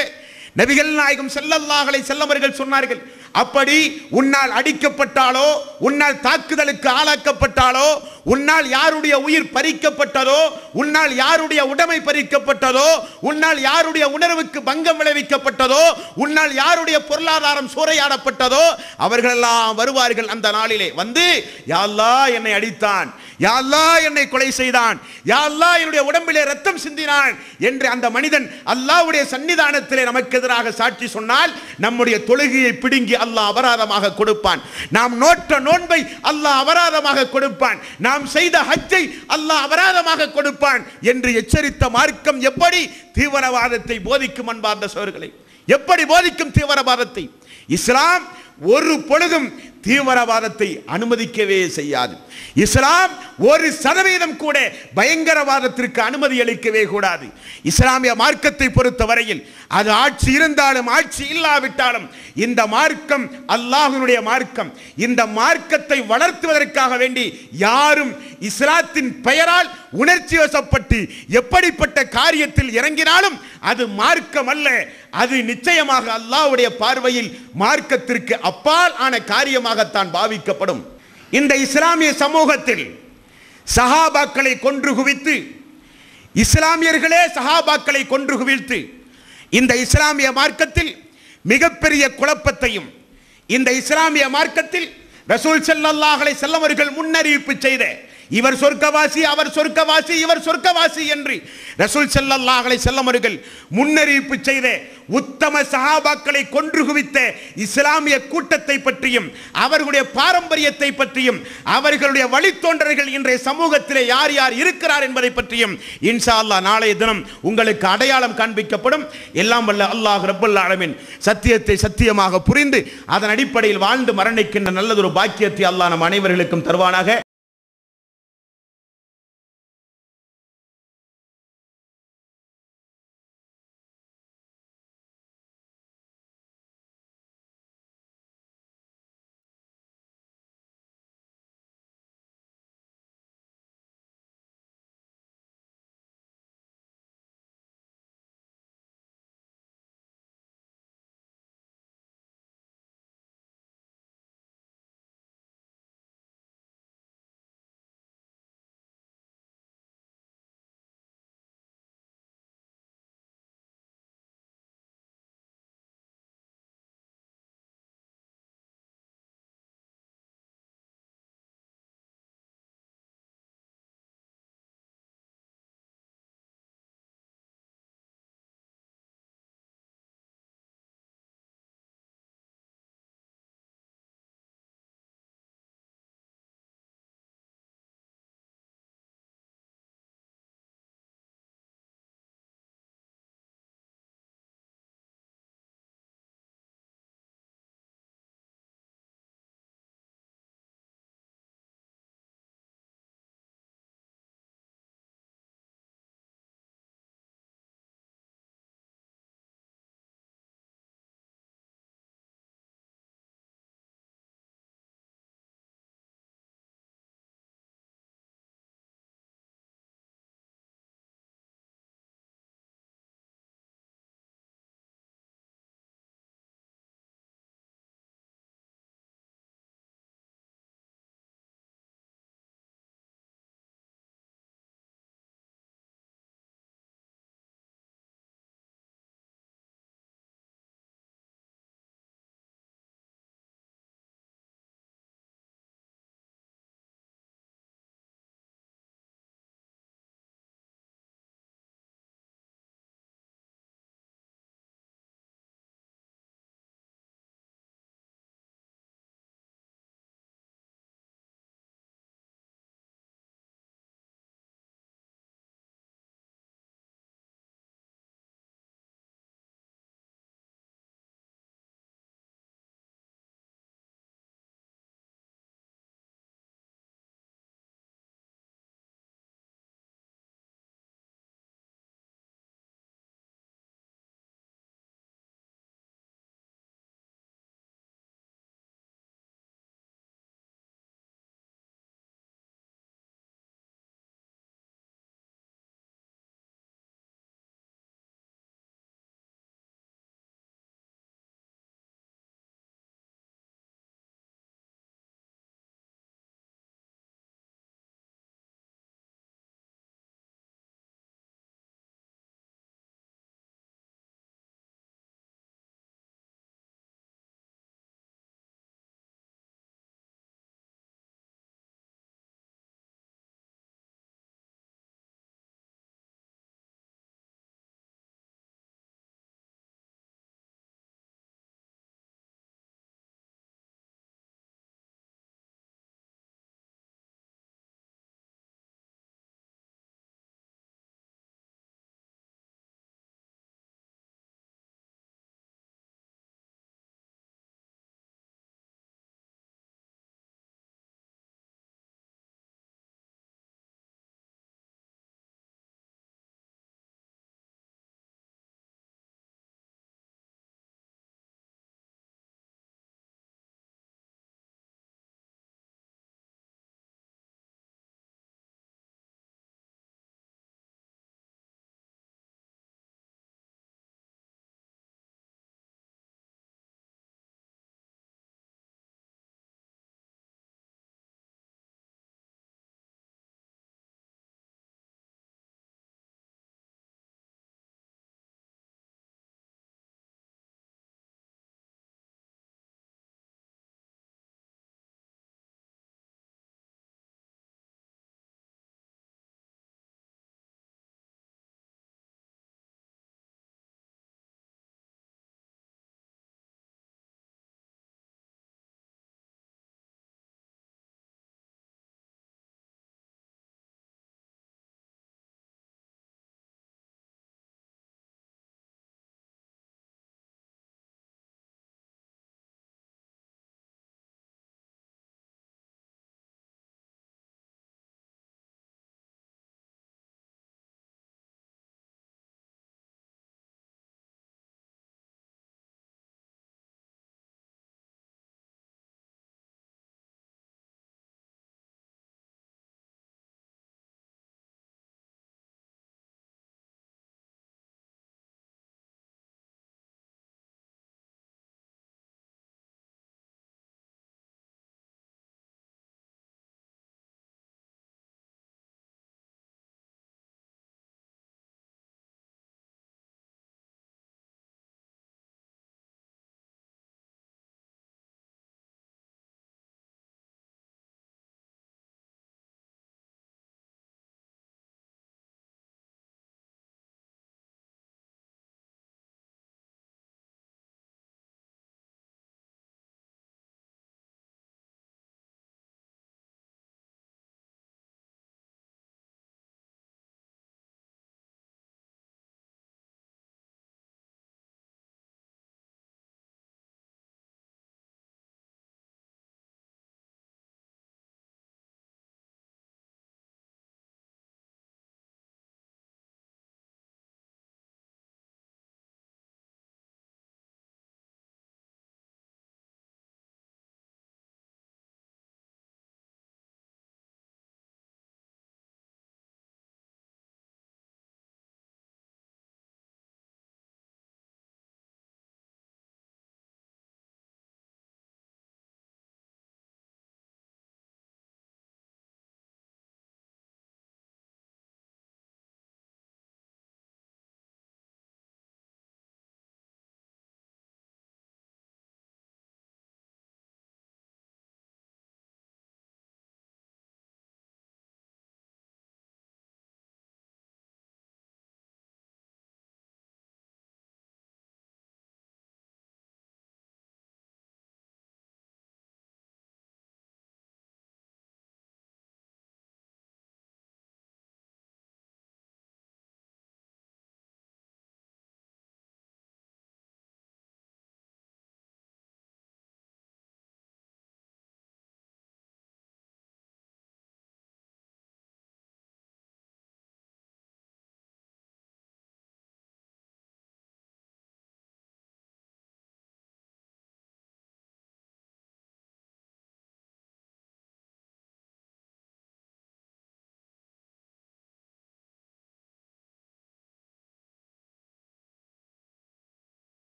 நபிகள் நாயகம் ஸல்லல்லாஹு அலைஹி வஸல்லம் அவர்கள் சொன்னார்கள், அப்படி உன்னால் அடிக்கப்பட்டாலோ, உன்னால் தாக்குதலுக்கு ஆளாக்கப்பட்டாலோ, உன்னால் யாருடைய உயிர் பறிக்கப்பட்டதோ, உன்னால் யாருடைய உடைமை பறிக்கப்பட்டதோ, உன்னால் யாருடைய உணர்வுக்கு பங்கம் விளைவிக்கப்பட்டதோ, உன்னால் யாருடைய பொருளாதாரம் சூறையாடப்பட்டதோ, அவர்களெல்லாம் வருவார்கள் அந்த நாளிலே. வந்து, யா அல்லாஹ் என்னை அடித்தான், யா அல்லாஹ் என்னை கொலை செய்தான், யா அல்லாஹ் என்னுடைய உடம்பிலே ரத்தம் சிந்தினான் என்று அந்த மனிதன் அல்லாஹ்வுடைய சன்னிதானத்திலே நமக்கு எதிராக சாட்சி சொன்னால் நம்முடைய தொழுகையை பிடுங்கி அல்லாஹ் அபராதமாக கொடுப்பான். நாம் நோற்ற நோன்பை அல்லாஹ் அபராதமாக கொடுப்பான். நாம் செய்த ஹஜ்ஜை அல்லாஹ் அபராதமாக கொடுப்பான் என்று எச்சரித்த மார்க்கம் எப்படி தீவிரவாதத்தை போதிக்கும் அன்பார்ந்த சகோதரர்களே? எப்படி போதிக்கும் தீவிரவாதத்தை? இஸ்லாம் ஒரு பொழுதும் தீவிரவாதத்தை அனுமதிக்கவே செய்யாது. இஸ்லாம் 1% கூட பயங்கரவாதத்திற்கு அனுமதி அளிக்கவே கூடாது. இஸ்லாமிய மார்க்கத்தை பொறுத்தவரையில் அது ஆட்சி இருந்தாலும் ஆட்சி இல்லாவிட்டாலும் இந்த மார்க்கம் அல்லாஹ்வுடைய மார்க்கம். இந்த மார்க்கத்தை வளர்த்துவதற்காக வேண்டி யாரும் இஸ்லாத்தின் பெயரால் உணர்ச்சி வசப்பட்டு எப்படிப்பட்ட காரியத்தில் இறங்கினாலும் அது மார்க்கம் அல்ல. அது நிச்சயமாக அல்லாஹ்வுடைய பார்வையில் மார்க்கத்திற்கு அப்பால் ஆன காரியமாகத்தான் பாவிக்கப்படும். இந்த இஸ்லாமிய சமூகத்தில் சஹாபாக்களை கொன்று குவித்து, இஸ்லாமியர்களே சஹாபாக்களை கொன்று குவித்து, இந்த இஸ்லாமிய மார்க்கத்தில் மிகப்பெரிய குழப்பத்தையும், இந்த இஸ்லாமிய மார்க்கத்தில் ரசூல் ஸல்லல்லாஹு அலைஹி வஸல்லம் அவர்கள் முன்னறிவிப்பு செய்த இவர் சொர்க்கவாசி, அவர் சொர்க்கவாசி, இவர் சொர்க்கவாசி என்று ரசூல் ஸல்லல்லாஹு அலைஹி வஸல்லம் அவர்கள் முன்னறிவிப்பு செய்த உத்தம சஹாபாக்களை கொன்று குவித்த இஸ்லாமிய கூட்டத்தை பற்றியும் அவர்களுடைய பாரம்பரியத்தை பற்றியும் அவர்களுடைய வழித்தோன்றர்கள் இன்றைய சமூகத்திலே யார் யார் இருக்கிறார் என்பதை பற்றியும் இன்ஷா அல்லாஹ் நாளைய தினம் உங்களுக்கு அடையாளம் காண்பிக்கப்படும். எல்லாம் வல்ல அல்லாஹ் ரப்பல் ஆலமீன் சத்தியத்தை சத்தியமாக புரிந்து அதன் அடிப்படையில் வாழ்ந்து மரணிக்கின்ற நல்லதொரு பாக்கியத்தை அல்லாஹ் நம் அனைவர்களுக்கும் தருவானாக.